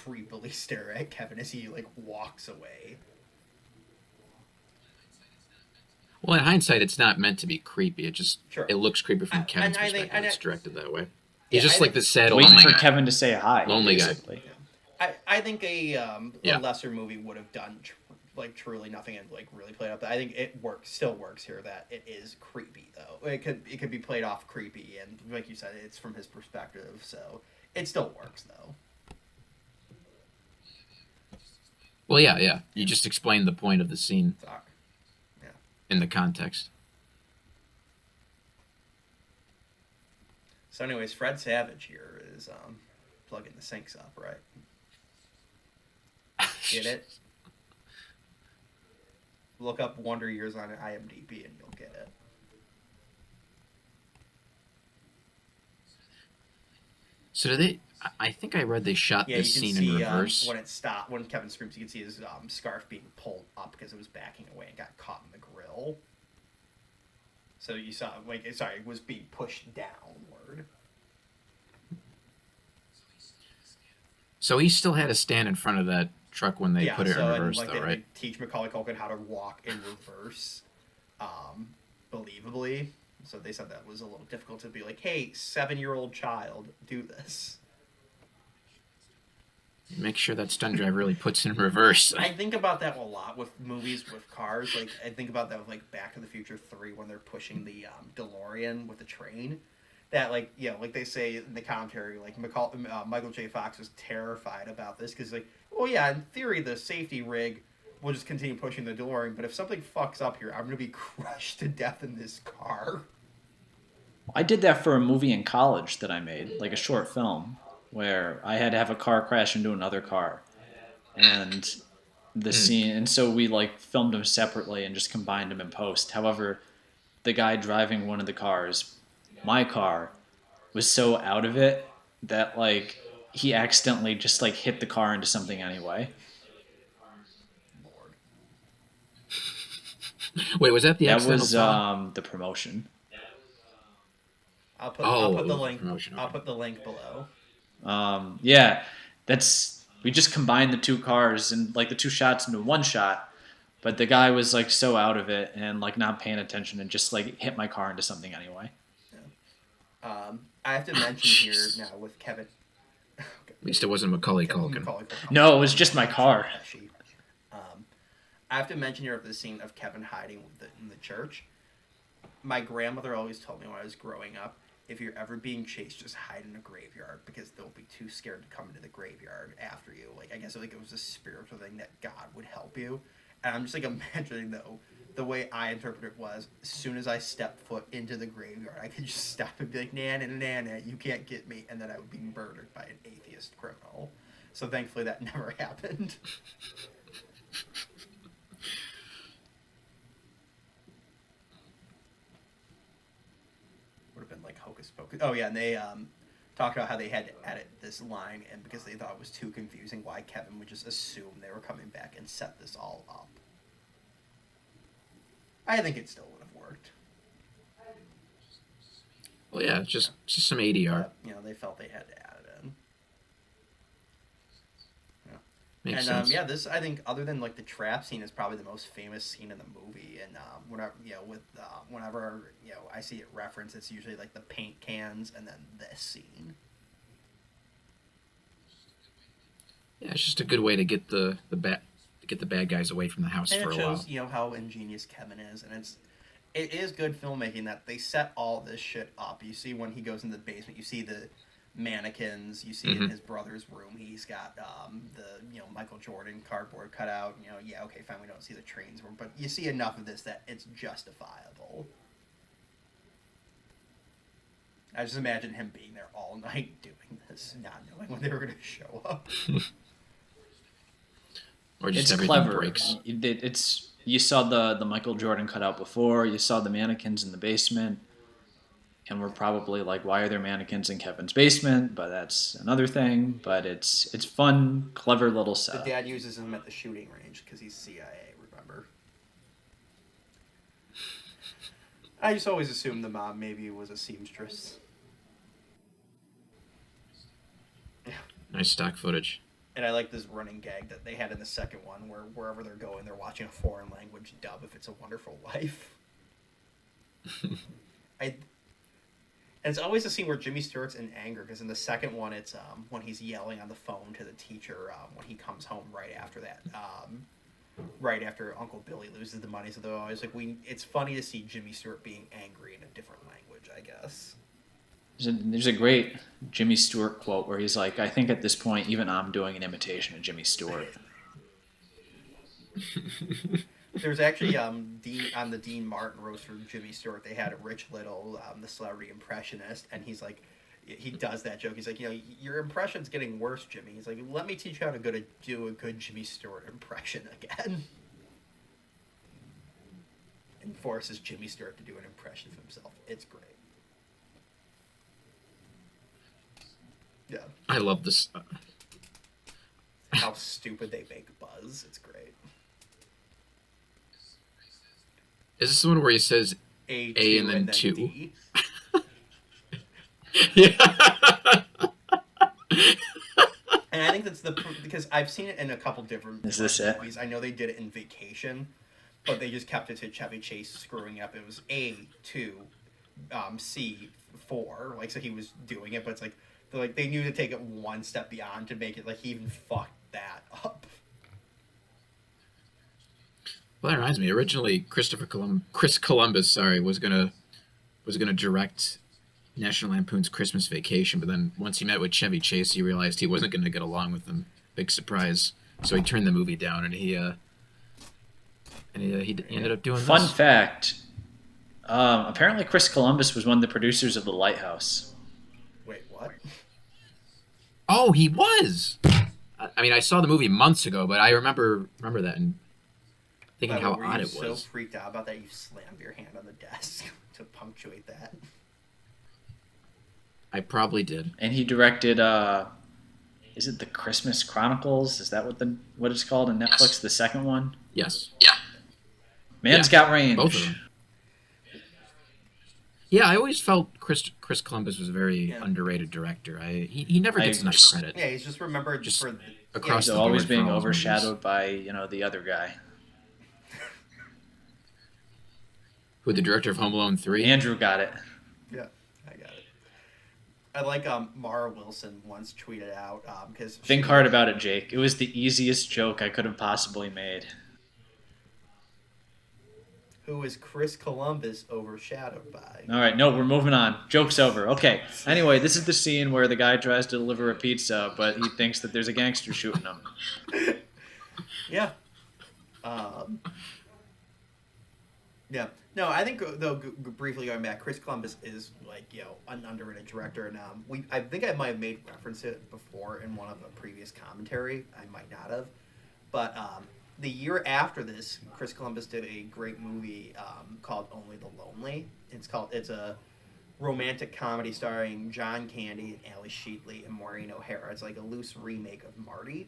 creepily stare at Kevin as he like walks away. Well, in hindsight, it's not meant to be creepy. It just it looks creepy from Kevin's and I perspective. think- it's directed that way. He's just like this sad old Waiting man. for Kevin to say hi. Lonely guy. basically. I think a lesser movie would have done truly nothing and like really played up. I think it still works here that it is creepy though. It could be played off creepy and like you said, it's from his perspective, so it still works though. Well, yeah. You just explained the point of the scene Sorry. Yeah. in the context. So anyways, Fred Savage here is plugging the sinks up, right? Get it? Look up Wonder Years on IMDb and you'll get it. So do they? I think I read they shot Yeah, this you can scene see in reverse. when it stopped, when Kevin screams, you can see his scarf being pulled up because it was backing away and got caught in the grill. So you saw, it was being pushed downward. So he still had to stand in front of that truck when they put it in reverse, and, though, they right? teach Macaulay Culkin how to walk in reverse, believably. So they said that was a little difficult to be like, hey, 7-year-old child, do this. Make sure that stunt driver really puts it in reverse. I think about that a lot with movies with cars. Like, I think about that with, like, Back to the Future 3 when they're pushing the DeLorean with the train. That, like, like they say in the commentary, like, Michael J. Fox was terrified about this because, like, well, yeah, in theory, the safety rig will just continue pushing the DeLorean, but if something fucks up here, I'm going to be crushed to death in this car. I did that for a movie in college that I made, like a short film, where I had to have a car crash into another car. And the scene, and so we like filmed them separately and just combined them in post. However, the guy driving one of the cars, my car, was so out of it that like he accidentally just like hit the car into something anyway. Lord. Wait, was that the That accidental was fall? the promotion. I'll put Oh, the link. promotion, I'll okay. put the link below. Yeah, we just combined the two cars and like the two shots into one shot, but the guy was like so out of it and like not paying attention and just like hit my car into something anyway. I have to mention here now with Kevin. At least it wasn't Macaulay Culkin. Macaulay Culkin. No, it was just my car. I have to mention here the scene of Kevin hiding in the church. My grandmother always told me when I was growing up, if you're ever being chased, just hide in a graveyard because they'll be too scared to come into the graveyard after you. Like, I guess like it was a spiritual thing that God would help you. And I'm just like imagining though, the way I interpret it was, as soon as I stepped foot into the graveyard, I could just stop and be like, Nana, you can't get me, and then I would be murdered by an atheist criminal. So thankfully that never happened. Would have Oh yeah, and they talked about how they had to edit this line, and because they thought it was too confusing, why Kevin would just assume they were coming back and set this all up. I think it still would have worked. Well, yeah, just some ADR. But, they felt they had to add it in. Yeah. Makes And sense. yeah, this I think other than like the trap scene is probably the most famous scene in the movie. And whenever I see it referenced, it's usually like the paint cans and then this scene. Yeah, it's just a good way to get the bad guys away from the house And for it a while. shows how ingenious Kevin is, and it is good filmmaking that they set all this shit up. You see when he goes into the basement, you see the mannequins. You see in his brother's room, he's got the Michael Jordan cardboard cutout. Okay, fine, we don't see the trains, but you see enough of this that it's justifiable. I just imagine him being there all night doing this, not knowing when they were going to show up. Or just It's everything clever. breaks. You saw the Michael Jordan cutout before. You saw the mannequins in the basement, and we're probably like, why are there mannequins in Kevin's basement? But that's another thing. But it's fun, clever little The setup. dad uses him at the shooting range because he's CIA, remember? I just always assumed the mom maybe was a seamstress. Nice stock footage. And I like this running gag that they had in the second one where wherever they're going, they're watching a foreign language dub if It's a Wonderful Life. And it's always the scene where Jimmy Stewart's in anger, because in the second one, it's when he's yelling on the phone to the teacher when he comes home right after that. Right after Uncle Billy loses the money. So they're always like, it's funny to see Jimmy Stewart being angry in a different language, I guess. There's a great Jimmy Stewart quote where he's like, I think at this point, even I'm doing an imitation of Jimmy Stewart. There's actually on the Dean Martin roast for Jimmy Stewart, they had Rich Little, the celebrity impressionist, and he's like, he does that joke. He's like, your impression's getting worse, Jimmy. He's like, let me teach you how to do a good Jimmy Stewart impression again. And forces Jimmy Stewart to do an impression of himself. It's great. Yeah. I love this. How stupid they make Buzz. It's great. Is this the one where he says A and then 2? D. Yeah. And I think that's because I've seen it in a couple different Is this it? movies. I know they did it in Vacation, but they just kept it to Chevy Chase screwing up. It was A2, C4. Like, so he was doing it, but it's like they knew to take it one step beyond to make it like he even fucked that up. Well, that reminds me. Originally, Chris Columbus, was gonna direct National Lampoon's Christmas Vacation, but then once he met with Chevy Chase, he realized he wasn't gonna get along with them. Big surprise. So he turned the movie down, and he ended up doing Fun this. fact. Apparently, Chris Columbus was one of the producers of The Lighthouse. Wait, what? Oh, he was. I mean, I saw the movie months ago, but I remember that and thinking how Were odd you it so was. freaked out about that you slammed your hand on the desk to punctuate that? I probably did. And he directed, is it The Christmas Chronicles? Is that what it's called on Netflix? Yes. The second one? Yes. Man's got range. Both of them. Yeah, I always felt Chris Columbus was a very underrated director. He never I gets enough agree. credit. Yeah, he's just remembered Just for across So the always board being for all his movies. overshadowed by, the other guy. Who, the director of Home Alone 3? Andrew got it. Yeah, I got it. I like Mara Wilson once tweeted out because Think hard about it, Jake. It was the easiest joke I could have possibly made. who is Chris Columbus overshadowed by. All right, no, we're moving on. Joke's over. Okay. Anyway, this is the scene where the guy tries to deliver a pizza, but he thinks that there's a gangster shooting him. Yeah. Yeah. No, I think though briefly going back, Chris Columbus is an underrated director, and I think I might have made reference to it before in one of the previous commentary. I might not have, but the year after this, Chris Columbus did a great movie called Only the Lonely. It's romantic comedy starring John Candy and Ali Sheetley and Maureen O'Hara. It's like a loose remake of Marty,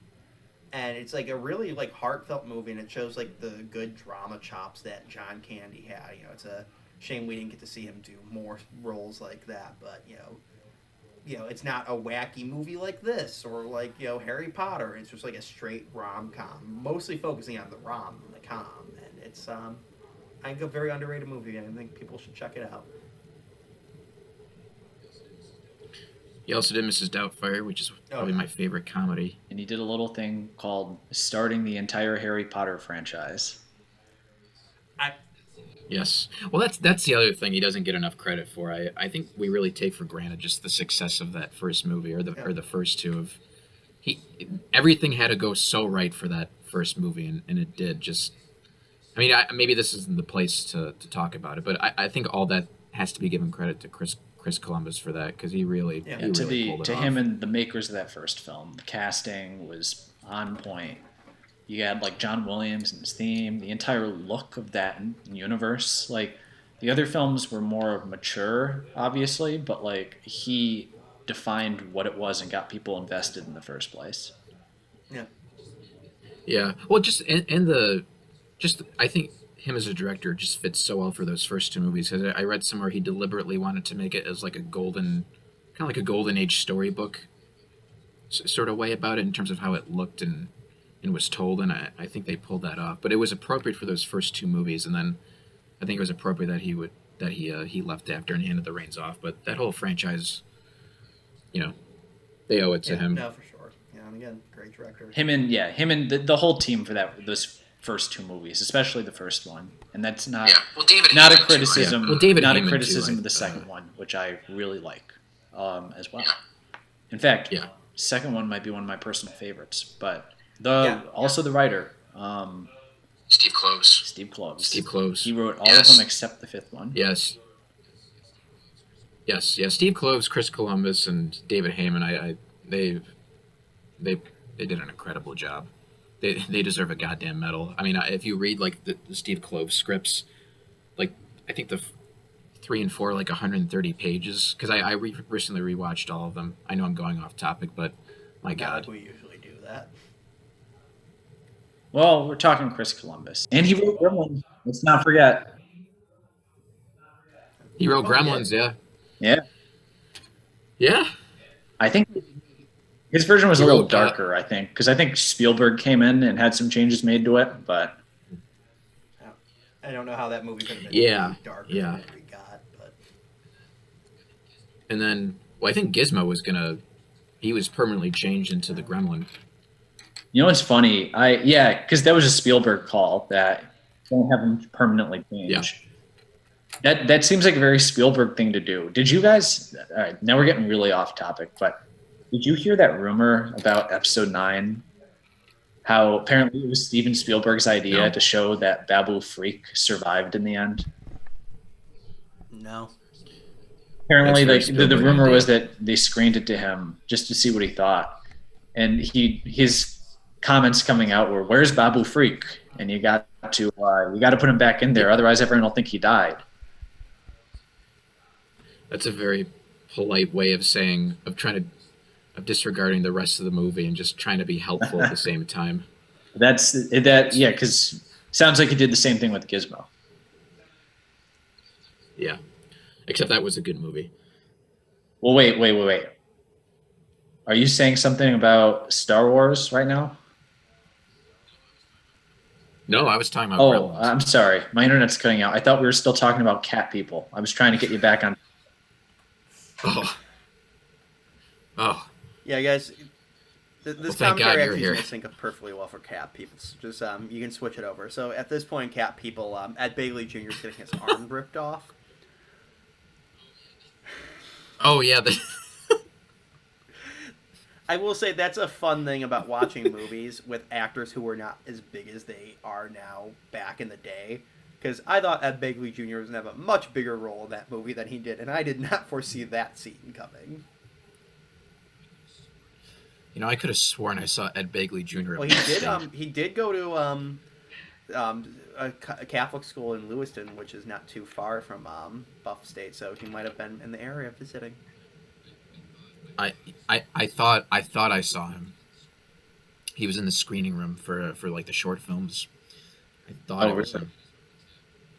and it's like a really like heartfelt movie, and it shows like the good drama chops that John Candy had. It's a shame we didn't get to see him do more roles like that, but it's not a wacky movie like this or like Harry Potter. It's just like a straight rom com, mostly focusing on the rom and the com, and it's I think a very underrated movie, and I think people should check it out. He also did Mrs. Doubtfire, which is probably my favorite comedy. And he did a little thing called starting the entire Harry Potter franchise. Yes. Well, that's the other thing he doesn't get enough credit for. I think we really take for granted just the success of that first movie or the first two. Everything had to go so right for that first movie, and it did. Just, I mean, maybe this isn't the place to talk about it, but I think all that has to be given credit to Chris Columbus for that, because he really pulled it off. Him and the makers of that first film, the casting was on point. You had like John Williams and his theme, the entire look of that universe. Like the other films were more mature, obviously, but like he defined what it was and got people invested in the first place. Yeah. Yeah. Well, I think him as a director just fits so well for those first two movies, because I read somewhere he deliberately wanted to make it as like a golden age storybook sort of way about it in terms of how it looked and was told, and I think they pulled that off. But it was appropriate for those first two movies, and then I think it was appropriate that he left after and handed the reins off. But that whole franchise, they owe it to him. No, for sure. Yeah, and again, great director. Him and the whole team for those first two movies, especially the first one. And that's not not a criticism. Well, David not Heyman a criticism too, of the second one, which I really like as well. In fact, second one might be one of my personal favorites, but the writer, Steve Kloves. Steve Kloves. He wrote all of them except the fifth one. Yes. Steve Kloves, Chris Columbus, and David Heyman. They did an incredible job. They deserve a goddamn medal. I mean, if you read like the Steve Kloves scripts, like I think the 3 and 4 like 130 pages, because I recently rewatched all of them. I know I'm going off topic, but my God, we usually do that. Well, we're talking Chris Columbus. And he wrote Gremlins. Let's not forget. He wrote Gremlins, yeah. Yeah. I think his version was a little darker, I think, because I think Spielberg came in and had some changes made to it, but... I don't know how that movie could have been darker than what we got, but... And then, I think Gizmo he was permanently changed into the Gremlin. You know what's funny? Because that was a Spielberg call that don't have him permanently change. Yeah. That seems like a very Spielberg thing to do. Did you guys? All right, now we're getting really off topic, but did you hear that rumor about Episode 9? How apparently it was Steven Spielberg's idea to show that Babu Freak survived in the end. No. Apparently, the rumor was that they screened it to him just to see what he thought, and his comments coming out were, "Where's Babu Freak?" And you got to put him back in there, otherwise everyone will think he died. That's a very polite way of disregarding the rest of the movie and just trying to be helpful at the same time. Because sounds like he did the same thing with Gizmo. Yeah, except that was a good movie. Well, wait. Are you saying something about Star Wars right now? No, I was talking about Gremlins. I'm sorry. My internet's cutting out. I thought we were still talking about cat people. I was trying to get you back on. Oh. Yeah, guys. This commentary actually is going to sync up perfectly well for cat people. So just you can switch it over. So at this point, cat people, Ed Begley Jr. is getting his arm ripped off. Oh yeah. I will say that's a fun thing about watching movies with actors who are not as big as they are now back in the day. Because I thought Ed Begley Jr. was going to have a much bigger role in that movie than he did, and I did not foresee that scene coming. I could have sworn I saw Ed Begley Jr. Well, he did go to a Catholic school in Lewiston, which is not too far from Buff State, so he might have been in the area visiting. I I thought I saw him. He was in the screening room for like the short films. I thought Oh, it was really? him.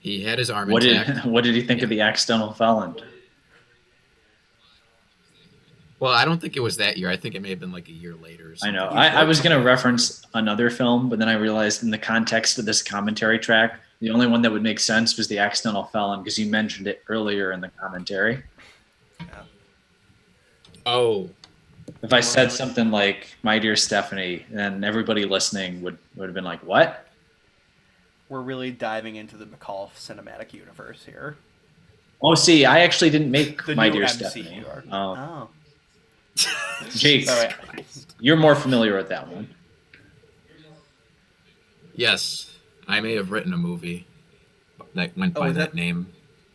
He had his arm What intact. did what did he think of the accidental felon? Well, I don't think it was that year. I think it may have been like a year later or I something. know. He's I was worked going to on reference another film, but then I realized in the context of this commentary track, the only one that would make sense was the accidental felon because you mentioned it earlier in the commentary. Yeah. Oh, If I said something like "My dear Stephanie," then everybody listening would have been like, "What?" We're really diving into the McCall cinematic universe here. Oh, see, I actually didn't make The "My new dear MCU. Stephanie." Oh. Jake, All right. you're more familiar with that one. yes. I may have written a movie that went Oh, by is that that- name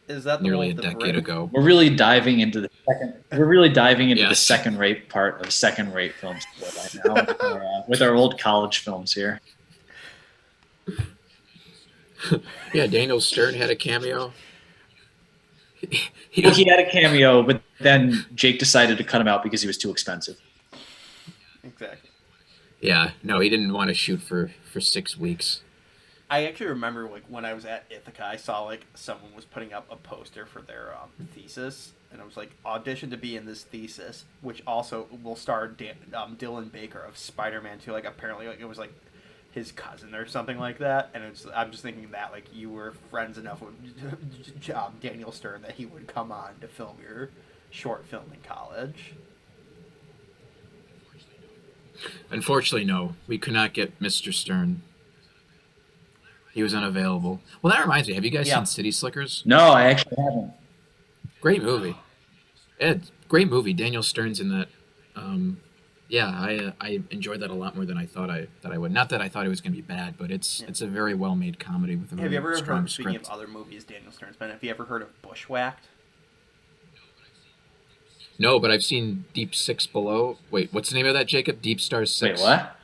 Is that the nearly one a with the decade brim? ago. We're really diving into the second. We're really diving into the Yes. second-rate part of second-rate films right now with our old college films here. Yeah, Daniel Stern had a cameo. He Well, was, he had a cameo, but then Jake decided to cut him out because he was too expensive. Exactly. yeah, no, he didn't want to shoot for 6 weeks. I actually remember like when I was at Ithaca, I saw like someone was putting up a poster for their thesis, and I was like, audition to be in this thesis, which also will star Dylan Baker of Spider-Man 2. Like apparently, like it was like his cousin or something like that, and I'm just thinking that like you were friends enough with Daniel Stern that he would come on to film your short film in college. Unfortunately, no, we could not get Mr. Stern. He was unavailable. Well, that reminds me. Have you guys Yeah. seen City Slickers? No, I actually haven't. Great movie. Great movie. Daniel Stern's in that. Yeah, I enjoyed that a lot more than I thought I would. Not that I thought it was going to be bad, but it's a very well made comedy with a Have you very ever strong heard, speaking script. of other movies Daniel Stern's been, have you ever heard of Bushwhacked? No, but I've seen Deep Six Below. Wait, what's the name of that, Jacob? Deep Star Wait, Six. what?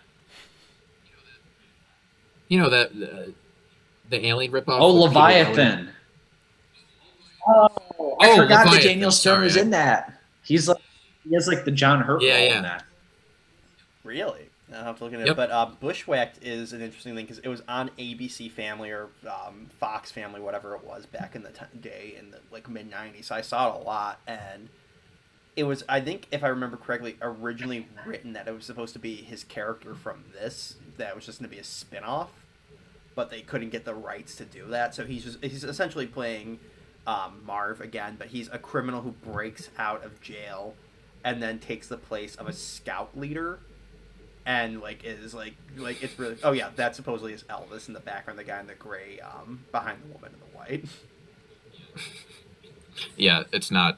You know that the alien ripoff. Oh, with Peter Elliott? Leviathan. Oh, I Oh, forgot that Leviathan, Daniel Stern sorry, was in that. He has like the John Hurt Yeah, role yeah. in that. Really? I'll have to look at it. Yep. But Bushwhacked is an interesting thing because it was on ABC Family or Fox Family, whatever it was, back in the day in the like mid '90s. So I saw it a lot, and it was, I think, if I remember correctly, originally written that it was supposed to be his character from this. That it was just going to be a spin-off, but they couldn't get the rights to do that. So he's essentially playing Marv again, but he's a criminal who breaks out of jail and then takes the place of a scout leader. And like is like it's really, oh yeah, that supposedly is Elvis in the background, the guy in the gray behind the woman in the white. Yeah, it's not.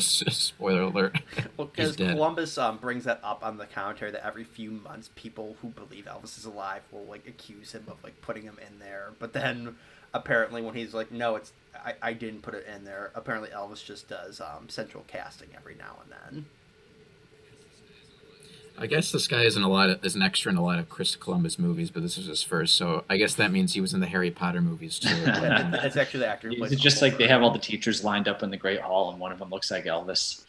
Spoiler alert. Well, He's because dead. Columbus brings that up on the commentary that every few months people who believe Elvis is alive will like accuse him of like putting him in there, but then apparently when he's like, no, it's I didn't put it in there. Apparently Elvis just does central casting every now and then. I guess this guy is an extra in a lot of Chris Columbus movies, but this is his first, so I guess that means he was in the Harry Potter movies too. It's actually the actor who plays It's just Uncle like they Fred. have all the teachers lined up in the Great Hall, and one of them looks like Elvis.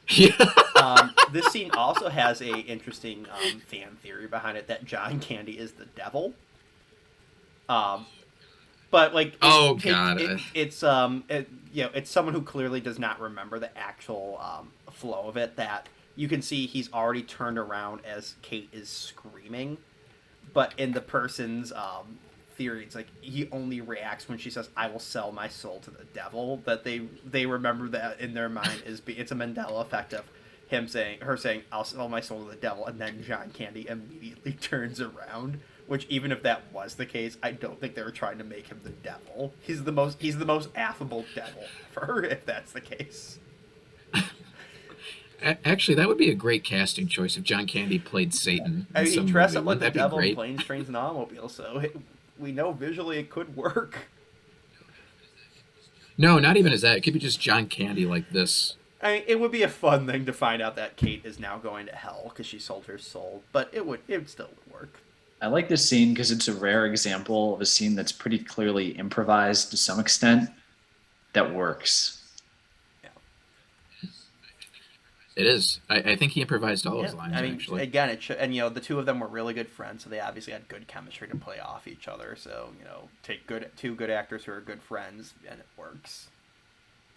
Yeah. This scene also has a interesting fan theory behind it that John Candy is the devil. But like, Oh, God. it's it's someone who clearly does not remember the actual flow of it. That you can see he's already turned around as Kate is screaming, but in the person's theory, it's like he only reacts when she says, "I will sell my soul to the devil." That they remember that in their mind it's a Mandela effect of her saying, "I'll sell my soul to the devil," and then John Candy immediately turns around. Which, even if that was the case, I don't think they were trying to make him the devil. He's the most affable devil ever, if that's the case. Actually, that would be a great casting choice if John Candy played Satan. I in mean, some he dressed movie. up like Wouldn't the that be devil in great? Planes, Trains, and Automobiles, so we know visually it could work. No, not even as that. It could be just John Candy like this. I mean, it would be a fun thing to find out that Kate is now going to hell because she sold her soul, but it still would work. I like this scene because it's a rare example of a scene that's pretty clearly improvised to some extent that works. It is. I think he improvised all his Yeah, lines I mean, actually. again, and the two of them were really good friends, so they obviously had good chemistry to play off each other. So take two good actors who are good friends, and it works.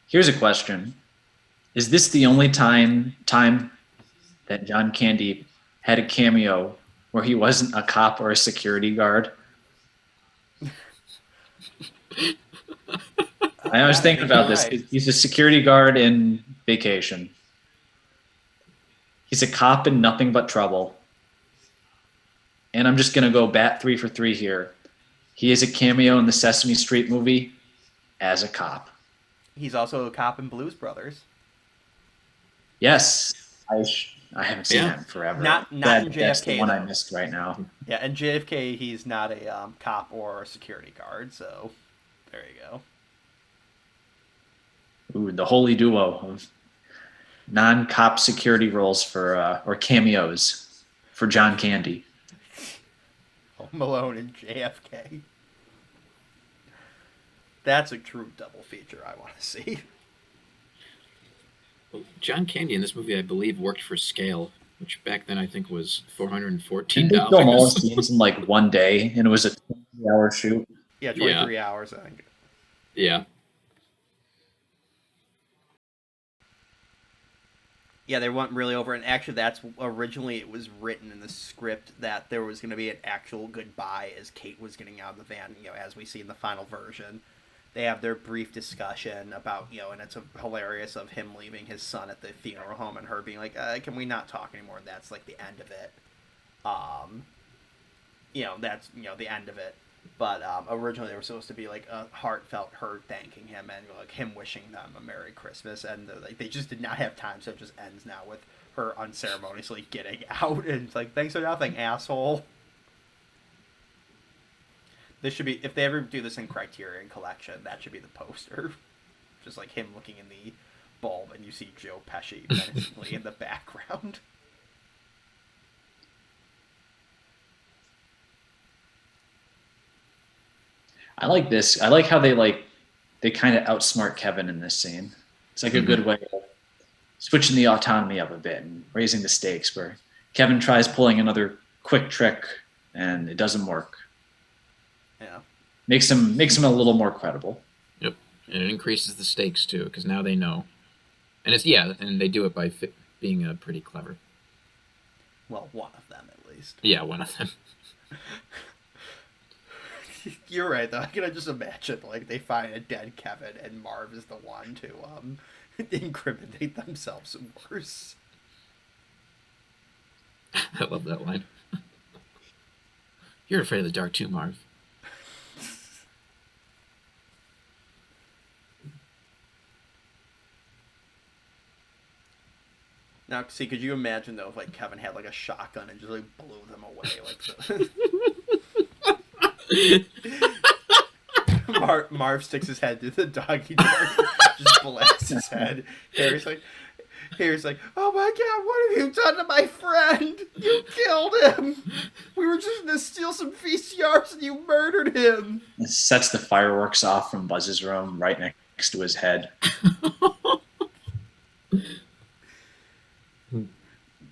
Here's a question. Is this the only time that John Candy had a cameo where he wasn't a cop or a security guard? I was thinking about this. Right. He's a security guard in Vacation. He's a cop in Nothing But Trouble. And I'm just going to go bat 3 for 3 here. He is a cameo in the Sesame Street movie as a cop. He's also a cop in Blues Brothers. Yes. I haven't seen that in forever. Not in JFK, that's the one though. I missed right now. Yeah, in JFK, he's not a cop or a security guard, so there you go. Ooh, the holy duo of non-cop security roles or cameos for John Candy. Home Alone and JFK. That's a true double feature I want to see. Well, John Candy in this movie, I believe, worked for scale, which back then I think was $414. Didn't they film all the scenes in like one day, and it was a 23-hour shoot? Yeah, 23 hours, I think. Yeah. Yeah, they went really over, and actually, that's originally it was written in the script that there was going to be an actual goodbye as Kate was getting out of the van. As we see in the final version, they have their brief discussion about and it's hilarious of him leaving his son at the funeral home and her being like, "Can we not talk anymore?" And that's like the end of it. That's the end of it. But originally they were supposed to be like a heartfelt her thanking him and like him wishing them a Merry Christmas, and they just did not have time, so it just ends now with her unceremoniously getting out and it's like, thanks for nothing, asshole. This should be, if they ever do this in Criterion Collection, that should be the poster. Just like him looking in the bulb and you see Joe Pesci menacingly in the background. I like this. I like how they kind of outsmart Kevin in this scene. It's like a good way of switching the autonomy up a bit and raising the stakes, where Kevin tries pulling another quick trick and it doesn't work. Yeah. Makes him a little more credible. Yep. And it increases the stakes too, because now they know. And and they do it by being pretty clever. Well, one of them at least. Yeah, one of them. You're right, though. I can just imagine, like, they find a dead Kevin, and Marv is the one to incriminate themselves worse. I love that line. You're afraid of the dark too, Marv. Now, see, could you imagine, though, if, like, Kevin had, like, a shotgun and just, like, blew them away, like, Marv sticks his head through the doggy door, just blasts his head. Harry's like, oh my god, what have you done to my friend? You killed him! We were just gonna steal some VCRs and you murdered him! It sets the fireworks off from Buzz's room right next to his head.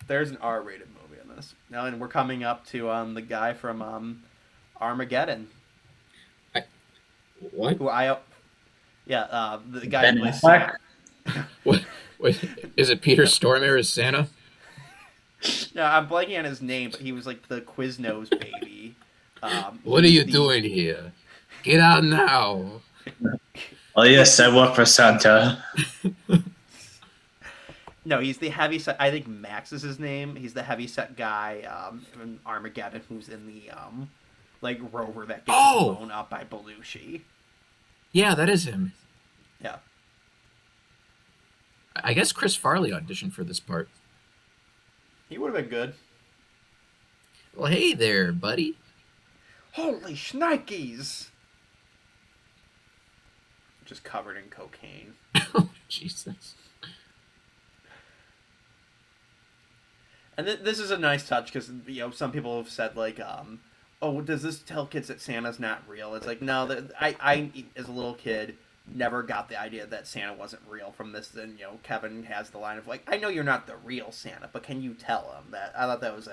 There's an R-rated movie in this. Now, and we're coming up to the guy from Armageddon. What? Who the guy Ben who plays Affleck? What? Wait, is it Peter Stormare as Santa? No, I'm blanking on his name, but he was like the Quiznos baby. What are you doing here? Get out now! Oh yes, I work for Santa. No, he's the heavyset. I think Max is his name. He's the heavyset guy in Armageddon who's in the like rover that gets blown up by Belushi. Yeah, that is him. Yeah. I guess Chris Farley auditioned for this part. He would have been good. Well, hey there, buddy. Holy shnikes! Just covered in cocaine. Oh, Jesus. And this is a nice touch because some people have said like, oh, does this tell kids that Santa's not real? It's like, no, I as a little kid, never got the idea that Santa wasn't real from this. Then, Kevin has the line of, like, I know you're not the real Santa, but can you tell him that? I thought that was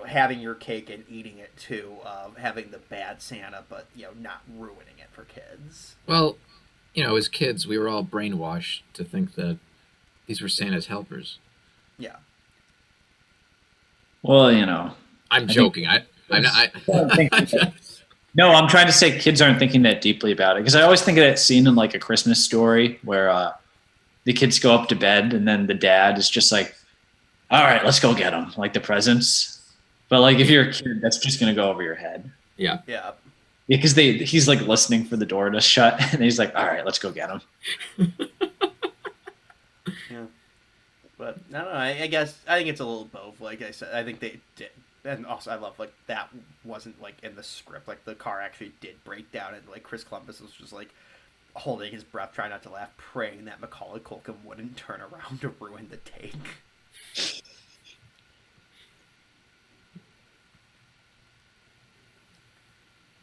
having your cake and eating it too, having the bad Santa, but, not ruining it for kids. Well, as kids, we were all brainwashed to think that these were Santa's helpers. Yeah. Well, I'm I think joking. I'm not. no, I'm trying to say kids aren't thinking that deeply about it because I always think of that scene in like A Christmas Story where the kids go up to bed and then the dad is just like, "All right, let's go get them," like the presents. But like if you're a kid, that's just gonna go over your head. Yeah. Yeah. Because he's like listening for the door to shut, and he's like, "All right, let's go get him." Yeah. But I don't know. I guess I think it's a little both. Like I said, I think they did, and also I love like that wasn't like in the script. Like the car actually did break down, and like Chris Columbus was just like holding his breath, trying not to laugh, praying that Macaulay Culkin wouldn't turn around to ruin the take.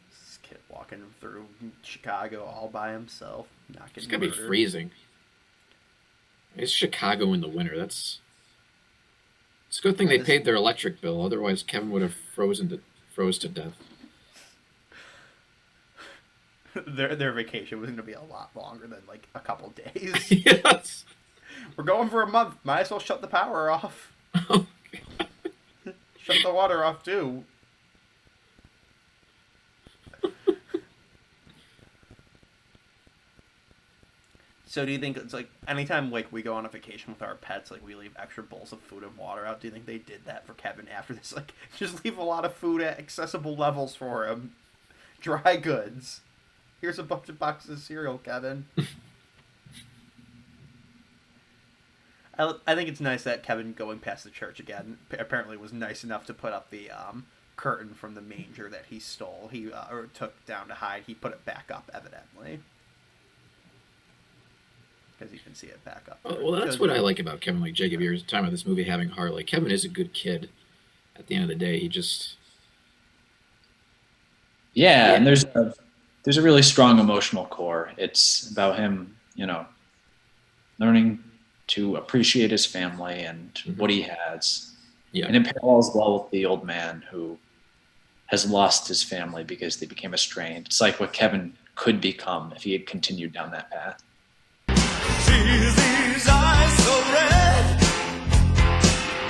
This kid walking through Chicago all by himself, not It's getting gonna be murdered. freezing. It's Chicago in the winter. It's a good thing they paid their electric bill. Otherwise, Kevin would have froze to death. Their vacation was going to be a lot longer than like a couple days. Yes. We're going for a month. Might as well shut the power off. Oh, Shut the water off too. So do you think it's like anytime like we go on a vacation with our pets, like we leave extra bowls of food and water out? Do you think they did that for Kevin after this? Like just leave a lot of food at accessible levels for him. Dry goods. Here's a bunch of boxes of cereal, Kevin. I think it's nice that Kevin going past the church again apparently was nice enough to put up the curtain from the manger that he stole. He or took down to hide. He put it back up evidently. Because you can see it back up. well, that's what I like about Kevin. Like Jacob, you're talking about this movie having heart. Like Kevin is a good kid. At the end of the day, he just And there's a really strong emotional core. It's about him, learning to appreciate his family and what he has. Yeah. And it parallels well with the old man who has lost his family because they became estranged. It's like what Kevin could become if he had continued down that path. These eyes so red,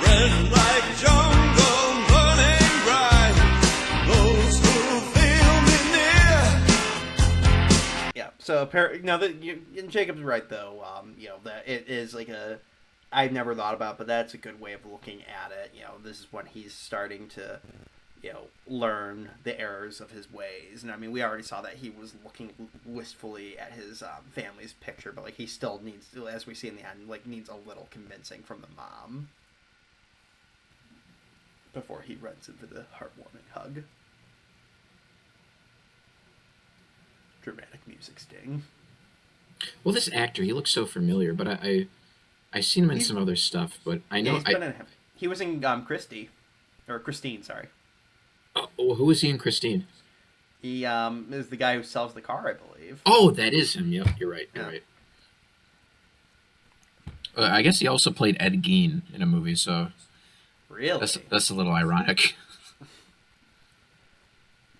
red like jungle burning bright. Those who feel me near. Yeah. So apparently, now that and Jacob's right though. That it is like I've never thought about, but that's a good way of looking at it. This is when he's starting to, learn the errors of his ways. And I mean, we already saw that he was looking wistfully at his family's picture, but like he still needs to, as we see in the end, like needs a little convincing from the mom before he runs into the heartwarming hug. Dramatic music sting. well, this actor, he looks so familiar, but I seen him in some other stuff, but I know He was in Christine. Sorry. Oh, who is he in Christine? He is the guy who sells the car, I believe. Oh, that is him. Yep, you're right. You're right. I guess he also played Ed Gein in a movie, so Really? that's a little ironic.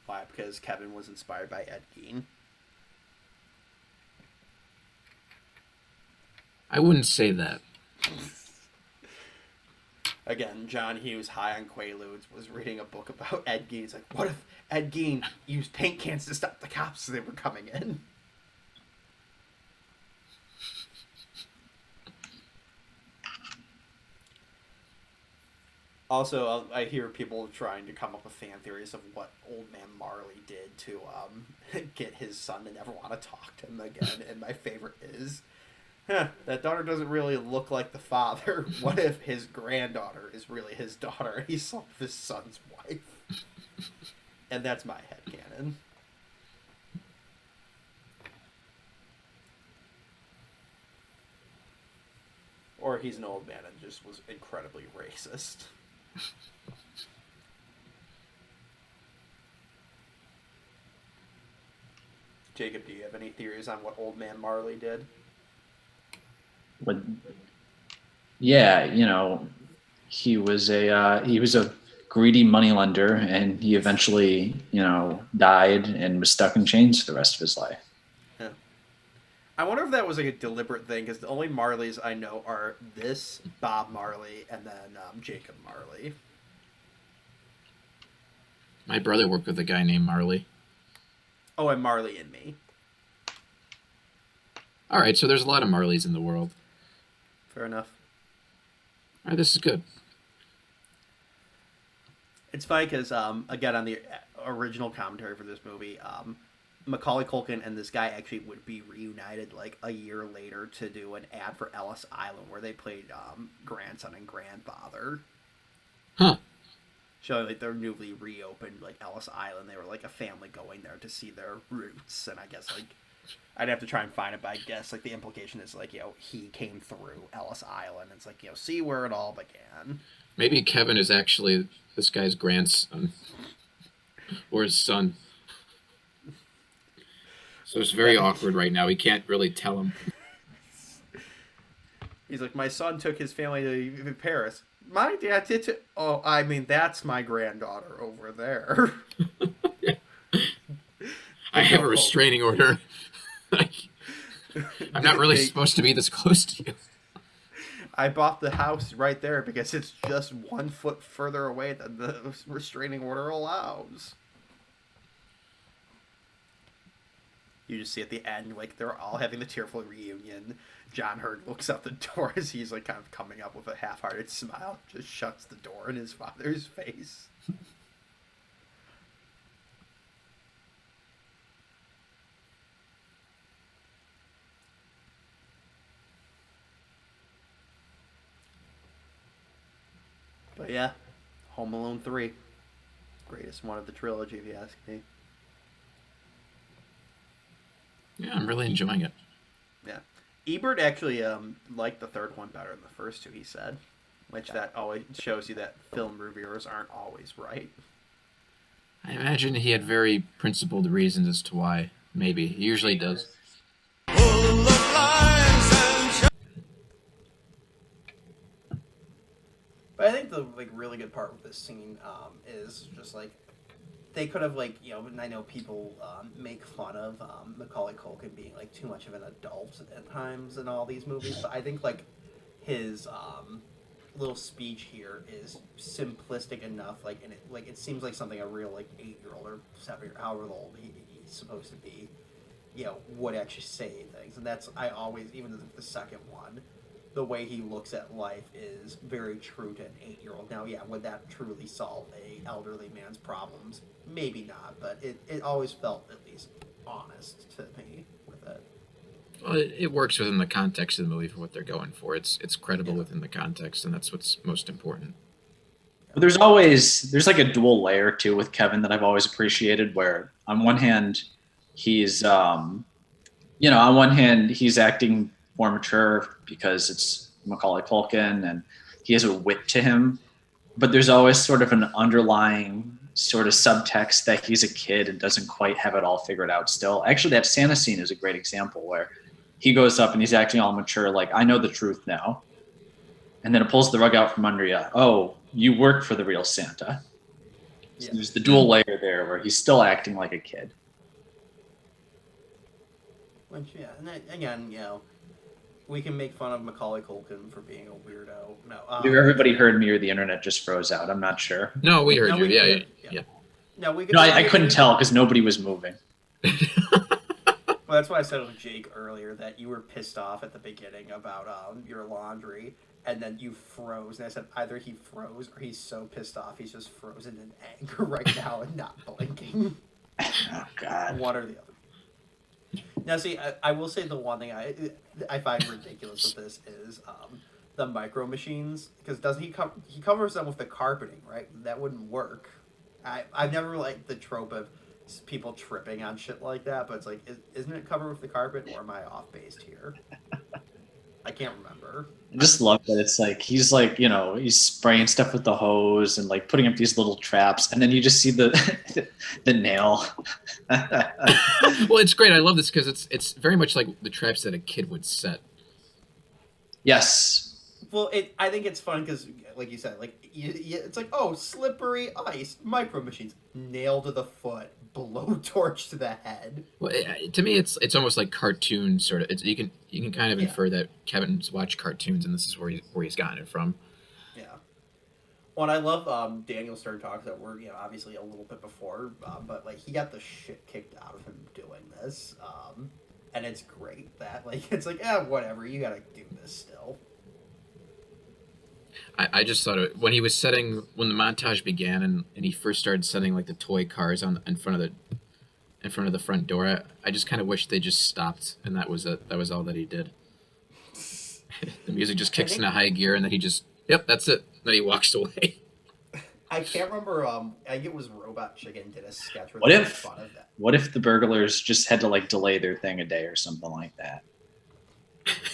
Why? Because Kevin was inspired by Ed Gein. I wouldn't say that. Again, John Hughes, high on Quaaludes, was reading a book about Ed Gein. He's like, what if Ed Gein used paint cans to stop the cops as they were coming in? Also, I hear people trying to come up with fan theories of what Old Man Marley did to get his son to never want to talk to him again. And my favorite is, that daughter doesn't really look like the father. What if his granddaughter is really his daughter? He slept with his son's wife. And that's my headcanon. Or he's an old man and just was incredibly racist. Jacob, do you have any theories on what Old Man Marley did? But yeah, he was a greedy moneylender, and he eventually died and was stuck in chains for the rest of his life. Yeah. I wonder if that was like a deliberate thing, because the only Marleys I know are this Bob Marley and then Jacob Marley. My brother worked with a guy named Marley. Oh, and Marley and Me. All right, so there's a lot of Marleys in the world. Fair enough. All right, this is good. It's funny because, again, on the original commentary for this movie, Macaulay Culkin and this guy actually would be reunited like a year later to do an ad for Ellis Island where they played grandson and grandfather. Huh. Showing like their newly reopened like Ellis Island. They were like a family going there to see their roots, and I guess like I'd have to try and find it, but I guess like the implication is like he came through Ellis Island. It's like see where it all began. Maybe Kevin is actually this guy's grandson or his son. So it's very awkward right now. He can't really tell him. He's like, my son took his family to Paris. My dad did too. Oh, I mean, that's my granddaughter over there. I have a restraining order. I'm not really supposed to be this close to you. I bought the house right there because it's just 1 foot further away than the restraining order allows. You just see at the end, like, they're all having the tearful reunion. John Hurt looks out the door as he's, like, kind of coming up with a half-hearted smile. Just shuts the door in his father's face. But yeah, Home Alone 3. Greatest one of the trilogy, if you ask me. Yeah, I'm really enjoying it. Yeah. Ebert actually liked the third one better than the first two, he said. Which that always shows you that film reviewers aren't always right. I imagine he had very principled reasons as to why. Maybe. He usually does. But I think the like really good part with this scene is just like they could have like and I know people make fun of Macaulay Culkin being like too much of an adult at times in all these movies, but I think like his little speech here is simplistic enough, like, and it seems like something a real like 8-year-old or 7-year-old, however old he's supposed to be, would actually say things, and that's I always even the second one. The way he looks at life is very true to an 8-year-old. Now, yeah, would that truly solve a elderly man's problems? Maybe not, but it always felt at least honest to me with it. Well, it works within the context of the movie for what they're going for. It's credible within the context, and that's what's most important. But there's like a dual layer too with Kevin that I've always appreciated, where on one hand he's on one hand he's acting more mature because it's Macaulay Culkin and he has a wit to him, but there's always sort of an underlying sort of subtext that he's a kid and doesn't quite have it all figured out still. Actually, that Santa scene is a great example where he goes up and he's acting all mature, like, I know the truth now. And then it pulls the rug out from under you. Oh, you work for the real Santa. So there's the dual layer there where he's still acting like a kid. Which, yeah, and then, again, we can make fun of Macaulay Culkin for being a weirdo. No, Everybody heard me or the internet just froze out. I'm not sure. No, we heard you. Yeah. No, I couldn't tell because nobody was moving. Well, that's why I said with Jake earlier that you were pissed off at the beginning about your laundry, and then you froze. And I said either he froze or he's so pissed off he's just frozen in anger right now and not blinking. Oh, God. One or the other. Now, see, I will say the one thing I find ridiculous with this is the micro machines, because doesn't he covers them with the carpeting, right? That wouldn't work. I've never liked the trope of people tripping on shit like that, but it's like, isn't it covered with the carpet, or am I off base here? I can't remember. I just love that it's like he's like, he's spraying stuff with the hose and like putting up these little traps, and then you just see the the nail. Well, it's great. I love this because it's very much like the traps that a kid would set. Yes. Well, I think it's fun because, like you said, like it's like, oh, slippery ice, micro machines, nail to the foot, blowtorch to the head. Well, to me, it's almost like cartoon sort of. You can kind of infer that Kevin's watched cartoons, and this is where he's gotten it from. Yeah. Well, and I love Daniel Stern talks that were obviously a little bit before, but like he got the shit kicked out of him doing this, and it's great that like it's like whatever, you gotta do this still. I just thought when he was when the montage began and he first started setting like the toy cars in front of the front door. I just kind of wish they just stopped and that was it. That was all that he did. The music just kicks into high gear and then he just that's it. Then he walks away. I can't remember. I think it was Robot Chicken did a sketch where What they made if fun of that. what if the burglars just had to like delay their thing a day or something like that?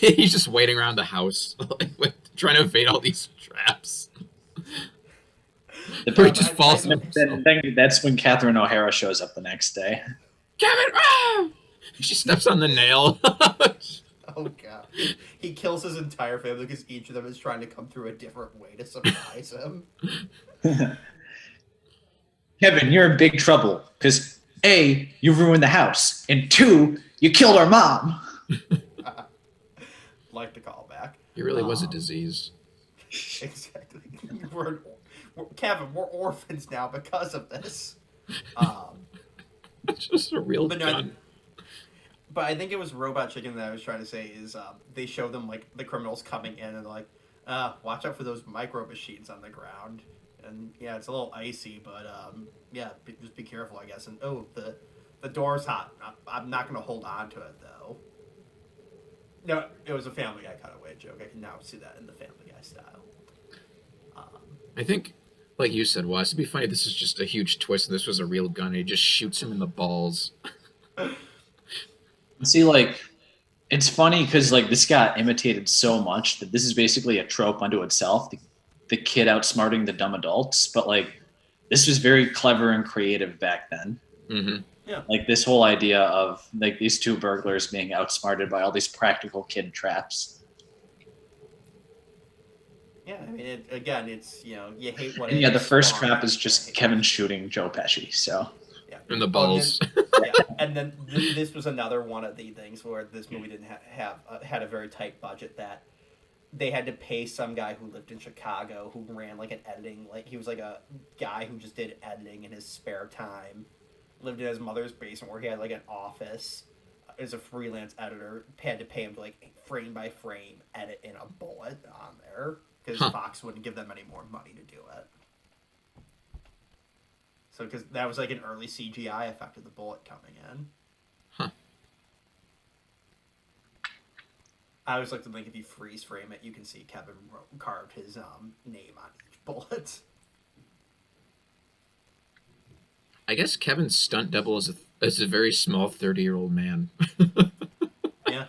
He's just waiting around the house, trying to evade all these traps. The Or he just falls into That's when Catherine O'Hara shows up the next day. Kevin! Ah! She steps on the nail. Oh god, he kills his entire family because each of them is trying to come through a different way to surprise him. Kevin, you're in big trouble because A, you ruined the house, and 2, you killed our mom. Like the callback. He really was a disease. Exactly. Kevin, we're orphans now because of this. It's just a real But no, gun. But I think it was Robot Chicken that I was trying to say is they show them like the criminals coming in and they're like, watch out for those micro machines on the ground. And yeah, it's a little icy, but just be careful, I guess. And the door's hot. I'm not going to hold on to it though. No, it was a Family Guy cutaway joke. I can now see that in the Family Guy style. I think, like you said, Wes, it'd be funny if this is just a huge twist and this was a real gun and he just shoots him in the balls. See, like, it's funny because like this got imitated so much that this is basically a trope unto itself. The kid outsmarting the dumb adults, but like this was very clever and creative back then. Mm-hmm. Yeah. Like this whole idea of like these 2 burglars being outsmarted by all these practical kid traps. Yeah, I mean, it's you hate what. And yeah, the first trap is just Kevin shooting Joe Pesci. So yeah. In the balls. And then this was another one of the things where this movie didn't had a very tight budget that they had to pay some guy who lived in Chicago who ran like an editing, like he was like a guy who just did editing in his spare time, lived in his mother's basement where he had like an office as a freelance editor, had to pay him to like frame by frame edit in a bullet on there because Fox wouldn't give them any more money to do it. So, because that was like an early CGI effect of the bullet coming in. Huh. I always like to think if you freeze frame it, you can see Kevin carved his name on each bullet. I guess Kevin's stunt double is a very small 30-year-old man. Yeah.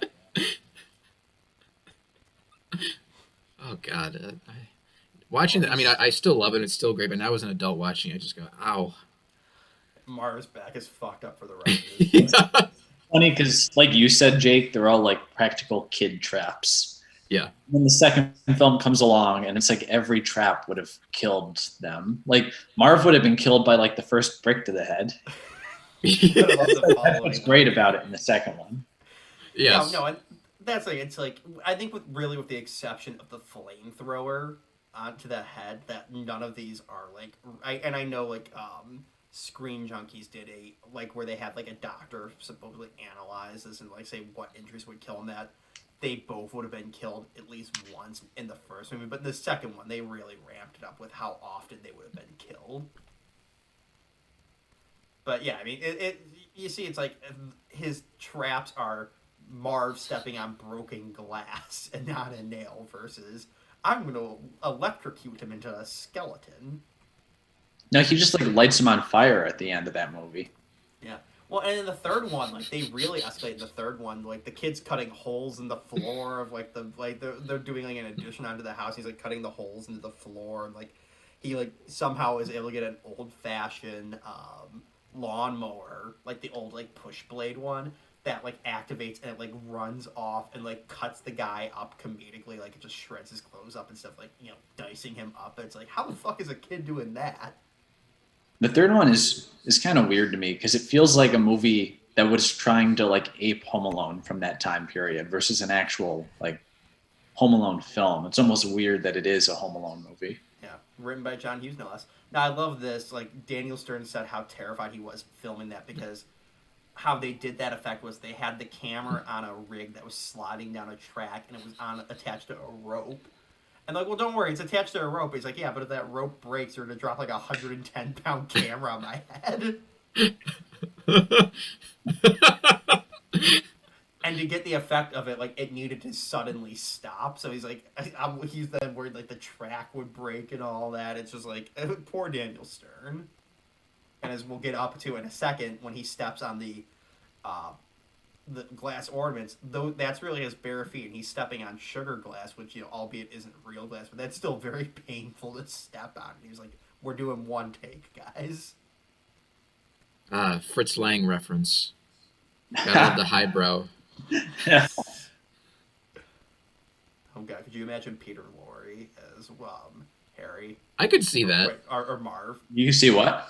Oh God, watching that. I mean, I still love it. It's still great. But now as an adult watching, I just go, "Ow." Marv's back is fucked up for the rest of his Yeah. funny because, like you said, Jake, they're all like practical kid traps. Yeah. When the second film comes along, and it's like every trap would have killed them. Like Marv would have been killed by like the first brick to the head. That's what's great about it in the second one. Yes. No, and that's like it's like I think with the exception of the flamethrower onto the head, that none of these are like I know like Screen Junkies did a like where they had like a doctor supposedly analyze this and like say what injuries would kill him. That they both would have been killed at least once in the first movie, but in the second one they really ramped it up with how often they would have been killed. But yeah, I mean, you see, it's like his traps are Marv stepping on broken glass and not a nail versus I'm going to electrocute him into a skeleton. No, he just like lights him on fire at the end of that movie. Yeah. Well, and in the third one, like they really escalate in the third one. Like the kid's cutting holes in the floor of like they're doing like an addition onto the house. He's like cutting the holes into the floor, and like he like somehow is able to get an old fashioned lawnmower, like the old like push blade one that like activates and it like runs off and like cuts the guy up comedically, like it just shreds his clothes up and stuff, like dicing him up. It's like, how the fuck is a kid doing that? The third one is kind of weird to me because it feels like a movie that was trying to like ape Home Alone from that time period versus an actual like Home Alone film. It's almost weird that it is a Home Alone movie. Yeah, written by John Hughes, no less. Now I love this. Like Daniel Stern said how terrified he was filming that because how they did that effect was they had the camera on a rig that was sliding down a track and it was attached to a rope. And like, well, don't worry, it's attached to a rope. He's like, yeah, but if that rope breaks, you're gonna drop like a 110-pound camera on my head. And to get the effect of it, like it needed to suddenly stop. So he's like, he's then worried like the track would break and all that. It's just like poor Daniel Stern. And as we'll get up to in a second, when he steps on the glass ornaments, though that's really his bare feet, and he's stepping on sugar glass, which albeit isn't real glass, but that's still very painful to step on. And he's like, "We're doing one take, guys." Fritz Lang reference. Gotta love the highbrow. Oh god, could you imagine Peter Lorre as Harry? I could see that. Or Marv. You can see what?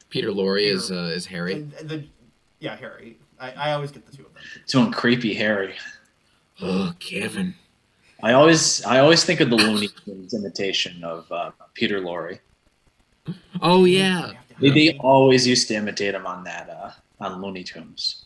Peter Lorre is Harry. Yeah, Harry. I always get the two of them. Doing creepy Harry. Oh, Kevin. I always think of the Looney Tunes imitation of Peter Lorre. Oh yeah. They always used to imitate him on that on Looney Tunes.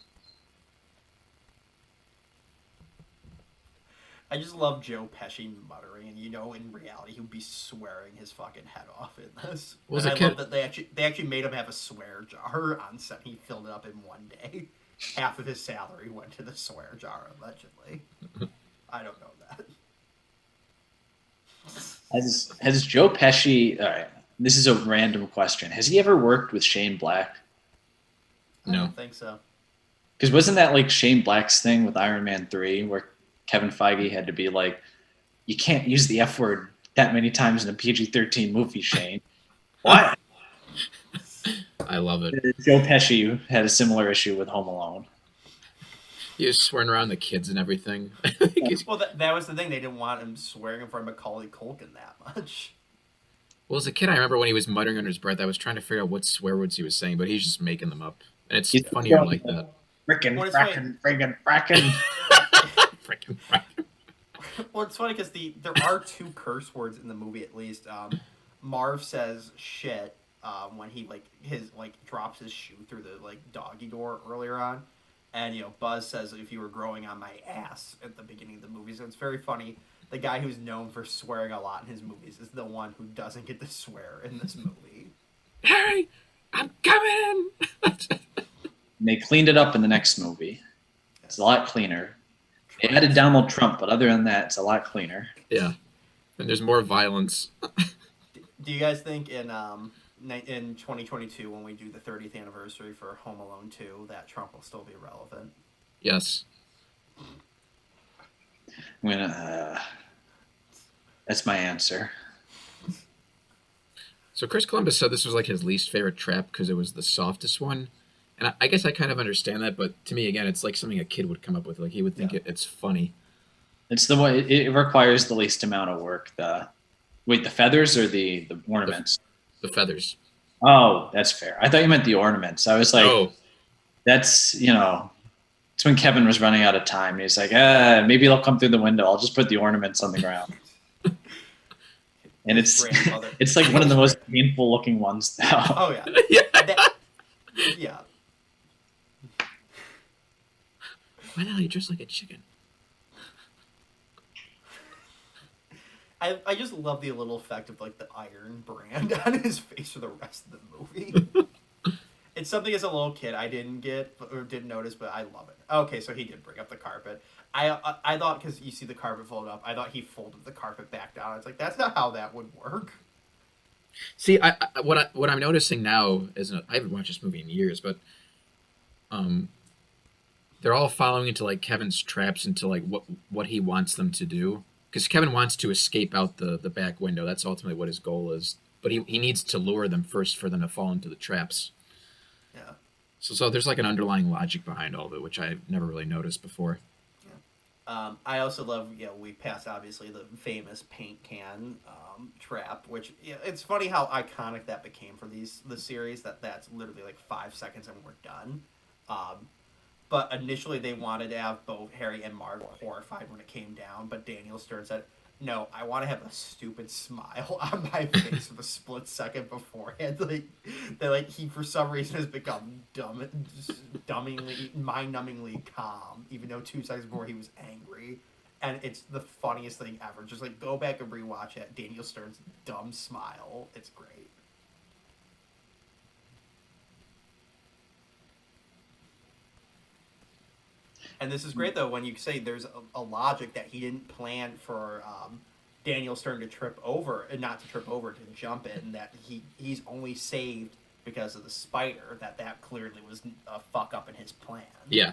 I just love Joe Pesci muttering, and in reality, he would be swearing his fucking head off in this. Was and a I kid- love that they actually made him have a swear jar on set. He filled it up in one day. Half of his salary went to the swear jar, allegedly. I don't know that. Has Joe Pesci? All right, this is a random question. Has he ever worked with Shane Black? I No. don't think so. Because wasn't that like Shane Black's thing with Iron Man 3, where Kevin Feige had to be like, you can't use the F word that many times in a PG-13 movie, Shane. What? I love it. Joe Pesci had a similar issue with Home Alone. He was swearing around the kids and everything. Well, that was the thing. They didn't want him swearing in front of Macaulay Culkin that much. Well, as a kid, I remember when he was muttering under his breath, I was trying to figure out what swear words he was saying, but he's just making them up. And it's funnier like that. Frickin' Well, it's frackin' friggin' frackin'. Freaking Well, it's funny because there are two curse words in the movie at least. Marv says shit when he drops his shoe through the doggy door earlier on, and Buzz says if you were growing on my ass at the beginning of the movie. So it's very funny. The guy who's known for swearing a lot in his movies is the one who doesn't get to swear in this movie. Harry, I'm coming. And they cleaned it up in the next movie. It's a lot cleaner. They added Donald Trump, but other than that, it's a lot cleaner. Yeah, and there's more violence. Do you guys think in 2022 when we do the 30th anniversary for Home Alone 2 that Trump will still be relevant? Yes. I'm gonna. That's my answer. So Chris Columbus said this was like his least favorite trap because it was the softest one. And I guess I kind of understand that, but to me, again, it's like something a kid would come up with. Like, he would think it's funny. It's the way it requires the least amount of work. The feathers or the ornaments? The feathers. Oh, that's fair. I thought you meant the ornaments. I was like, Oh, that's, it's when Kevin was running out of time. He's like, maybe they'll come through the window. I'll just put the ornaments on the ground. And it's like one of the most painful looking ones now. Oh, yeah. Yeah. Why the hell are you dressed like a chicken? I just love the little effect of the iron brand on his face for the rest of the movie. It's something as a little kid I didn't get or didn't notice, but I love it. Okay, so he did bring up the carpet. I thought, because you see the carpet fold up, I thought he folded the carpet back down. It's like, that's not how that would work. See, what I'm noticing now is I haven't watched this movie in years, but um, they're all following into like Kevin's traps into like what he wants them to do. Because Kevin wants to escape out the back window. That's ultimately what his goal is. But he needs to lure them first for them to fall into the traps. Yeah. So there's like an underlying logic behind all of it, which I've never really noticed before. I also love, we passed obviously the famous paint can trap, which it's funny how iconic that became for the series. That's literally like 5 seconds and we're done. But initially they wanted to have both Harry and Marv horrified when it came down, but Daniel Stern said, "No, I want to have a stupid smile on my face for a split second beforehand." Like he for some reason has become dumbingly, mind-numbingly calm, even though 2 seconds before he was angry, and it's the funniest thing ever. Just like go back and rewatch it. Daniel Stern's dumb smile. It's great. And this is great though when you say there's a logic that he didn't plan for Daniel Stern to trip over and not to trip over to jump it, and that he's only saved because of the spider. That clearly was a fuck up in his plan. Yeah.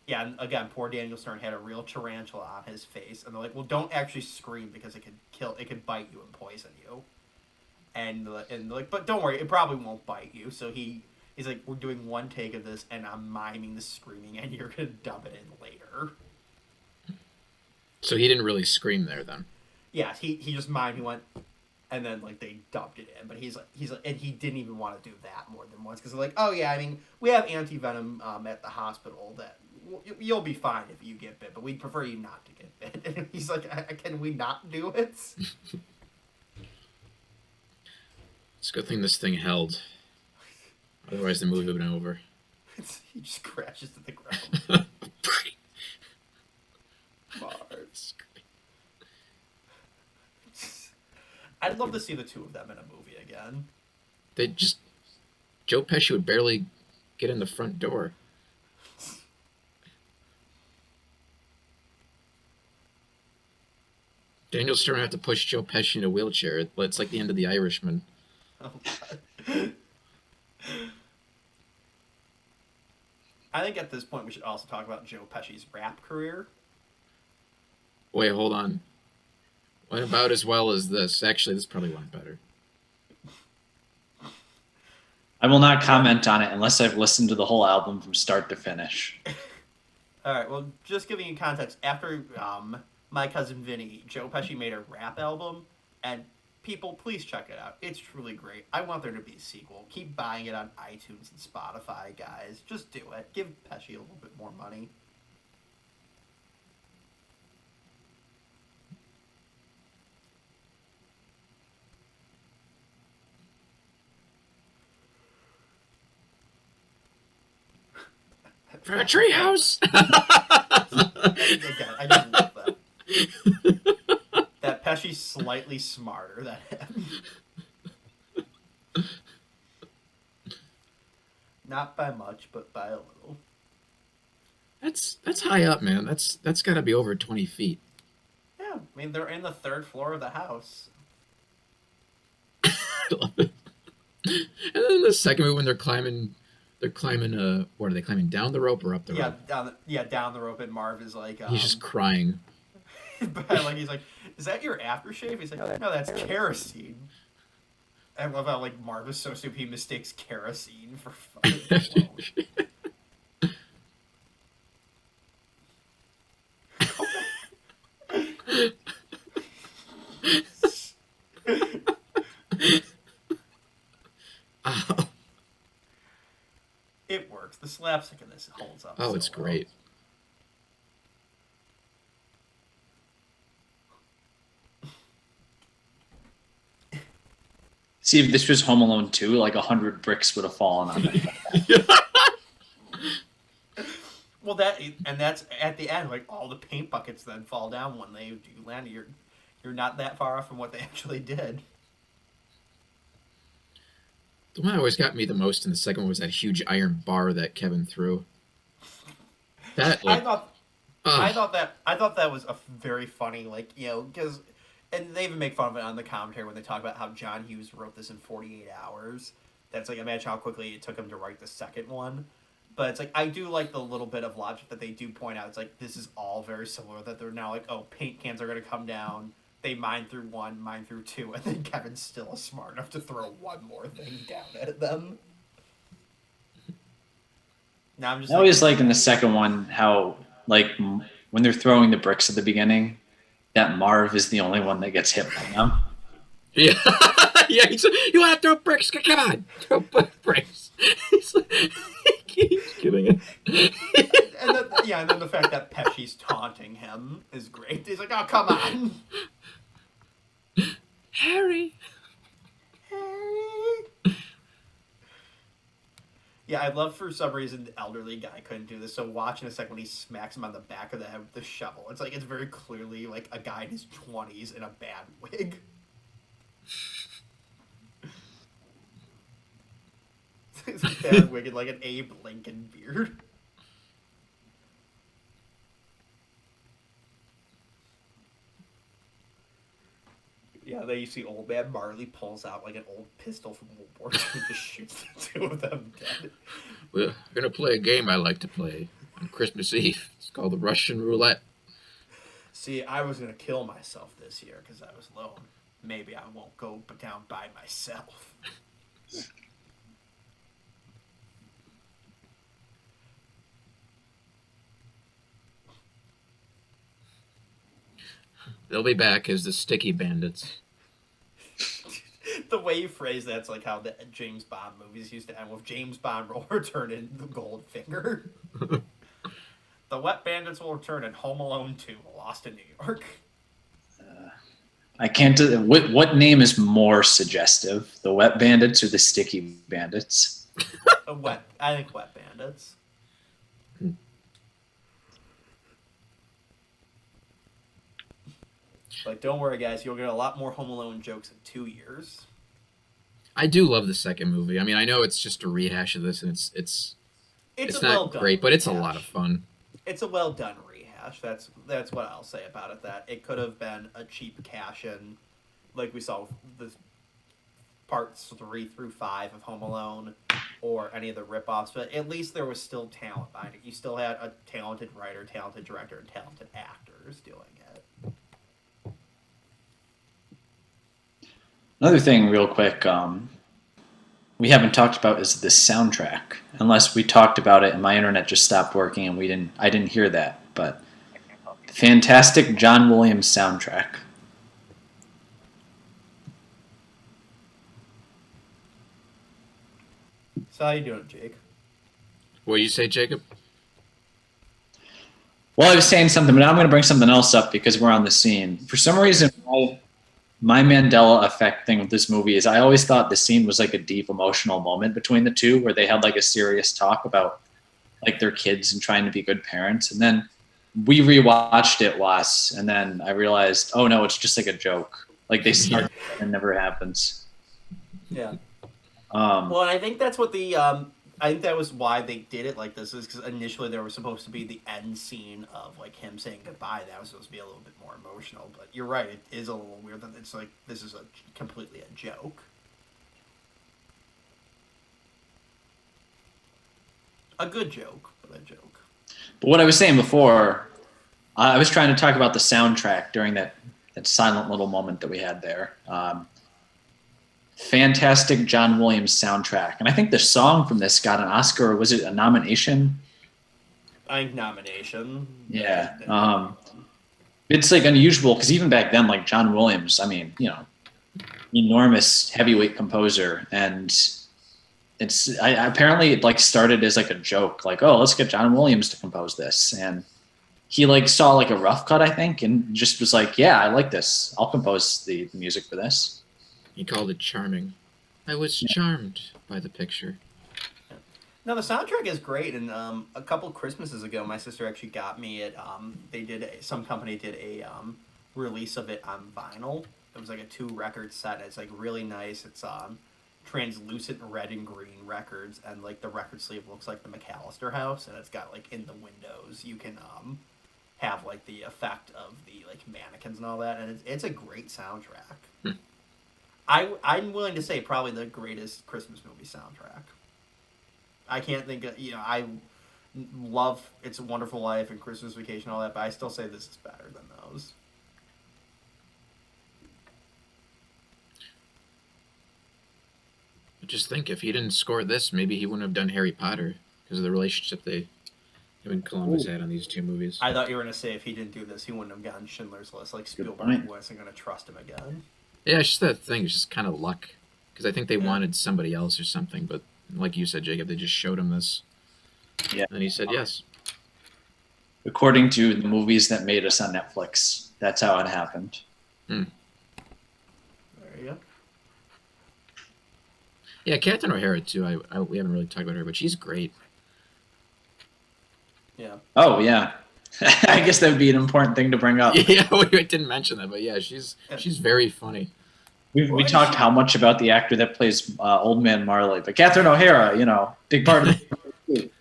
Yeah, and again, poor Daniel Stern had a real tarantula on his face, and they're like, "Well, don't actually scream because it could bite you and poison you." And they're like, "But don't worry, it probably won't bite you." So he's like, "We're doing one take of this, and I'm miming the screaming, and you're gonna dub it in later." So he didn't really scream there then. Yeah, he just mimed. He went, and then like they dubbed it in. But he's like, and he didn't even want to do that more than once because they're like, "Oh yeah, I mean, we have anti-venom at the hospital that you'll be fine if you get bit, but we'd prefer you not to get bit." And he's like, "Can we not do it?" It's a good thing this thing held. Otherwise, the movie would have been over. He just crashes to the ground. Mars. I'd love to see the two of them in a movie again. Joe Pesci would barely get in the front door. Daniel Stern would have to push Joe Pesci in a wheelchair. It's like the end of The Irishman. Oh, God. I think at this point we should also talk about Joe Pesci's rap career. Wait, hold on. Went about as well as this. Actually, this probably went better. I will not comment on it unless I've listened to the whole album from start to finish. All right, well, just giving you context, after My Cousin Vinny, Joe Pesci made a rap album, and people, please check it out. It's truly great. I want there to be a sequel. Keep buying it on iTunes and Spotify, guys. Just do it. Give Pesci a little bit more money. For a treehouse! Again, I just love that. That Pesci's slightly smarter than him. Not by much, but by a little. That's high up, man. That's got to be over 20 feet. Yeah, I mean they're in the third floor of the house. I love it. And then the second movie when they're climbing. What are they climbing, down the rope or up the rope? Down the rope, and Marv is like, he's just crying. But like he's like, "Is that your aftershave?" He's like, "No, that's kerosene." I love how like Marv is so stupid he mistakes kerosene for fucking Oh. It works. The slapstick in this holds up. Oh, so it's well. great. See, if this was Home Alone 2, like 100 bricks would have fallen on it. Well, that's at the end. Like all the paint buckets then fall down when they do land. You're not that far off from what they actually did. The one that always got me the most in the second one was that huge iron bar that Kevin threw. That like, I thought that was a very funny, like, because, and they even make fun of it on the commentary when they talk about how John Hughes wrote this in 48 hours. That's like, imagine how quickly it took him to write the second one. But it's like, I do like the little bit of logic that they do point out. It's like, this is all very similar, that they're now like, oh, paint cans are going to come down. They mine through one, mine through two, and then Kevin's still smart enough to throw one more thing down at them. Now I'm just I always like in the second one how, like, when they're throwing the bricks at the beginning, that Marv is the only one that gets hit by them. Yeah, yeah. You want to throw bricks? Come on, throw bricks. He's giving it. And then the fact that Pesci's taunting him is great. He's like, oh, come on. Harry. Yeah, I love for some reason the elderly guy couldn't do this. So watching a second when he smacks him on the back of the head with the shovel, it's like, it's very clearly like a guy in his 20s in a bad wig. It's a bad wig and like an Abe Lincoln beard. Yeah, then you see old man Marley pulls out like an old pistol from World War II and just shoots the two of them dead. We're gonna play a game I like to play on Christmas Eve. It's called the Russian Roulette. See, I was gonna kill myself this year because I was alone. Maybe I won't go down by myself. They'll be back as the Sticky Bandits. The way you phrase that's like how the James Bond movies used to end with James Bond will return in the Goldfinger. The Wet Bandits will return in Home Alone 2, Lost in New York. I can't. What name is more suggestive, the Wet Bandits or the Sticky Bandits? I think Wet Bandits. Like, don't worry, guys. You'll get a lot more Home Alone jokes in 2 years. I do love the second movie. I mean, I know it's just a rehash of this, and it's not great, but it's a lot of fun. It's a well done rehash. That's what I'll say about it. That it could have been a cheap cash in, like we saw with the parts 3 through 5 of Home Alone, or any of the rip-offs. But at least there was still talent behind it. You still had a talented writer, talented director, and talented actors doing it. Another thing, real quick, we haven't talked about is the soundtrack. Unless we talked about it and my internet just stopped working and I didn't hear that. But fantastic John Williams soundtrack. So how you doing, Jake? What do you say, Jacob? Well, I was saying something, but now I'm going to bring something else up because we're on the scene. For some reason, my Mandela effect thing with this movie is I always thought the scene was like a deep emotional moment between the two where they had like a serious talk about like their kids and trying to be good parents. And then we rewatched it once and then I realized, oh no, it's just like a joke. Like they start and it never happens. Yeah. Well, and I think that's what I think that was why they did it like this, is because initially there was supposed to be the end scene of like him saying goodbye. That was supposed to be a little bit more emotional, but you're right. It is a little weird that it's like this is completely a joke. A good joke, but a joke. But what I was saying before, I was trying to talk about the soundtrack during that silent little moment that we had there. Fantastic John Williams soundtrack. And I think the song from this got an Oscar, or was it a nomination? I think nomination. Yeah. It's like unusual because even back then, like John Williams, I mean, you know, enormous heavyweight composer. And apparently it like started as like a joke, like, oh, let's get John Williams to compose this. And he like saw like a rough cut, I think, and just was like, yeah, I like this. I'll compose the music for this. He called it charming. I was charmed by the picture. No, the soundtrack is great, and a couple Christmases ago, my sister actually got me it. Some company did a release of it on vinyl. It was like a 2-record set. It's like really nice. It's translucent red and green records, and like the record sleeve looks like the McAllister house, and it's got like in the windows you can have like the effect of the like mannequins and all that, and it's a great soundtrack. I'm willing to say probably the greatest Christmas movie soundtrack. I can't think of, I love It's a Wonderful Life and Christmas Vacation and all that, but I still say this is better than those. Just think, if he didn't score this, maybe he wouldn't have done Harry Potter because of the relationship him and Columbus had on these two movies. I thought you were going to say if he didn't do this, he wouldn't have gotten Schindler's List. Like Spielberg wasn't going to trust him again. Yeah, it's just that thing. It's just kind of luck. Because I think they wanted somebody else or something, but like you said, Jacob, they just showed him this. Yeah. And he said yes. According to the movies that made us on Netflix, that's how it happened. There you go. Yeah, Catherine O'Hara, too. We haven't really talked about her, but she's great. Yeah. Oh, yeah. I guess that would be an important thing to bring up. Yeah, we didn't mention that, but yeah, she's very funny. We talked how much about the actor that plays Old Man Marley, but Catherine O'Hara, big part of it.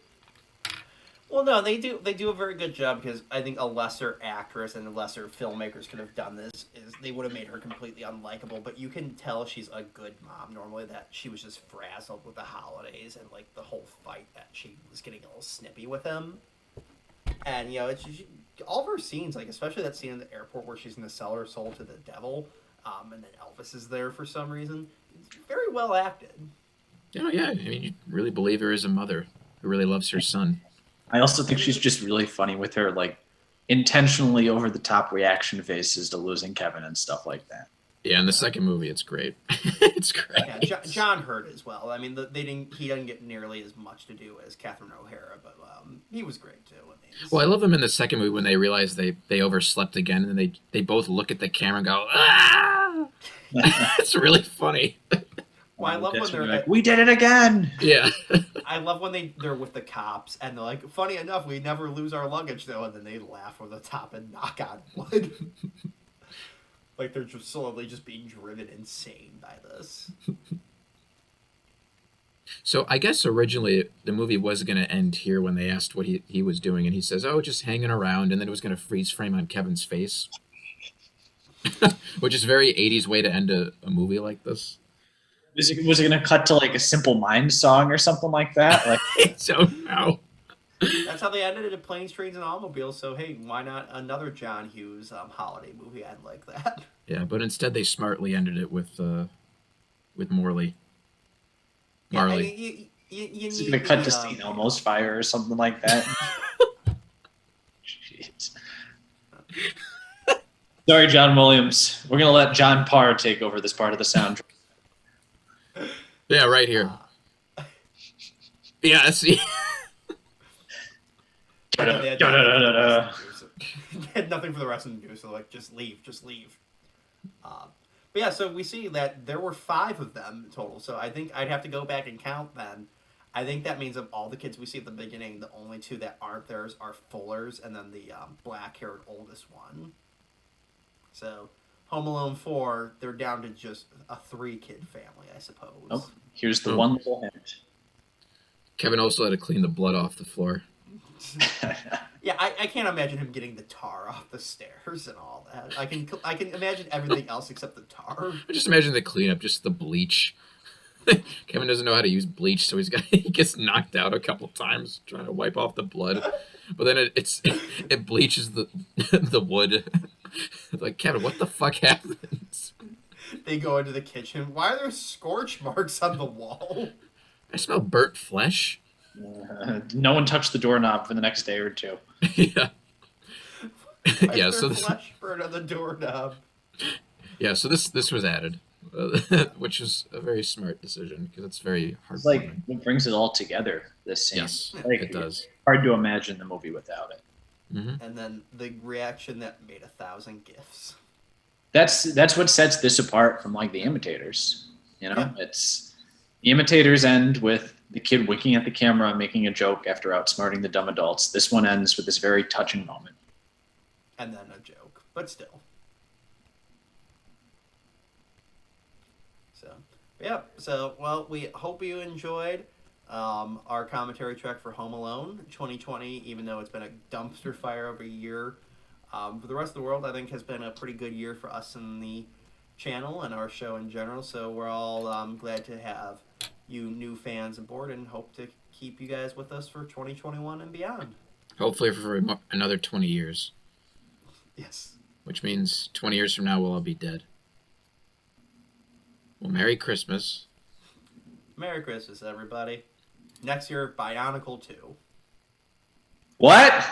Well, no, they do a very good job because I think a lesser actress and lesser filmmakers could have done this. Is they would have made her completely unlikable, but you can tell she's a good mom. Normally, that she was just frazzled with the holidays and like the whole fight that she was getting a little snippy with him. And it's all of her scenes, like especially that scene in the airport where she's going to sell her soul to the devil, and then Elvis is there for some reason. It's very well acted. Yeah. I mean, you really believe her as a mother who really loves her son. I also think she's just really funny with her, like, intentionally over-the-top reaction faces to losing Kevin and stuff like that. Yeah, in the second movie, it's great. It's great. Yeah, John Hurt as well. I mean, he didn't get nearly as much to do as Catherine O'Hara, but he was great too. Well, I love them in the second movie when they realize they overslept again, and they both look at the camera and go, "Ah!" It's really funny. Well, I love when they're like, we did it again. Yeah. I love when they're with the cops and they're like, funny enough, we never lose our luggage though, and then they laugh over the top and knock on wood. Like they're just slowly just being driven insane by this. So I guess originally the movie was going to end here when they asked what he was doing, and he says, "Oh, just hanging around," and then it was going to freeze frame on Kevin's face, which is a very 80s way to end a movie like this. Was it going to cut to like a Simple Minds song or something like that? Like, I don't know. That's how they ended it at Planes, Trains, and Automobiles. So hey, why not another John Hughes holiday movie end like that? Yeah, but instead they smartly ended it with Morley. Marley. Yeah, I mean, you is need it going to cut to the, St. Elmo's Fire or something like that? Jeez. Sorry, John Williams. We're going to let John Parr take over this part of the soundtrack. Yeah, right here. Yeah, see. They had nothing for the rest of them to do, so like, just leave. But yeah, so we see that there were 5 of them total. So I think I'd have to go back and count then. I think that means of all the kids we see at the beginning, the only 2 that aren't theirs are Fuller's and then the black-haired oldest one. So Home Alone 4, they're down to just a 3-kid family, I suppose. Oh, here's the one little hint. Kevin also had to clean the blood off the floor. Yeah, I can't imagine him getting the tar off the stairs and all that. I can imagine everything else except the tar. I just imagine the cleanup, just the bleach. Kevin doesn't know how to use bleach, so he gets knocked out a couple times trying to wipe off the blood. But then it bleaches the wood. Like, Kevin, what the fuck happens? They go into the kitchen. Why are there scorch marks on the wall? I smell burnt flesh. No one touched the doorknob for the next day or 2. Yeah. Why Yeah. is So there this. flesh burn on the doorknob? Yeah. So this was added, which is a very smart decision because it's very It's heartwarming. like what brings it all together, this scene. Yes, Like, it does. Hard to imagine the movie without it. Mm-hmm. And then the reaction that made 1,000 gifs. That's what sets this apart from like the Imitators. Yeah. It's the Imitators end with the kid winking at the camera and making a joke after outsmarting the dumb adults. This one ends with this very touching moment. And then a joke. But still. So, yeah. So, well, we hope you enjoyed our commentary track for Home Alone 2020, even though it's been a dumpster fire of a year. For the rest of the world, I think has been a pretty good year for us in the channel and our show in general. So we're all glad to have you new fans aboard and hope to keep you guys with us for 2021 and beyond. Hopefully for another 20 years. Yes. Which means 20 years from now we'll all be dead. Well, Merry Christmas. Merry Christmas, everybody. Next year, Bionicle 2. What?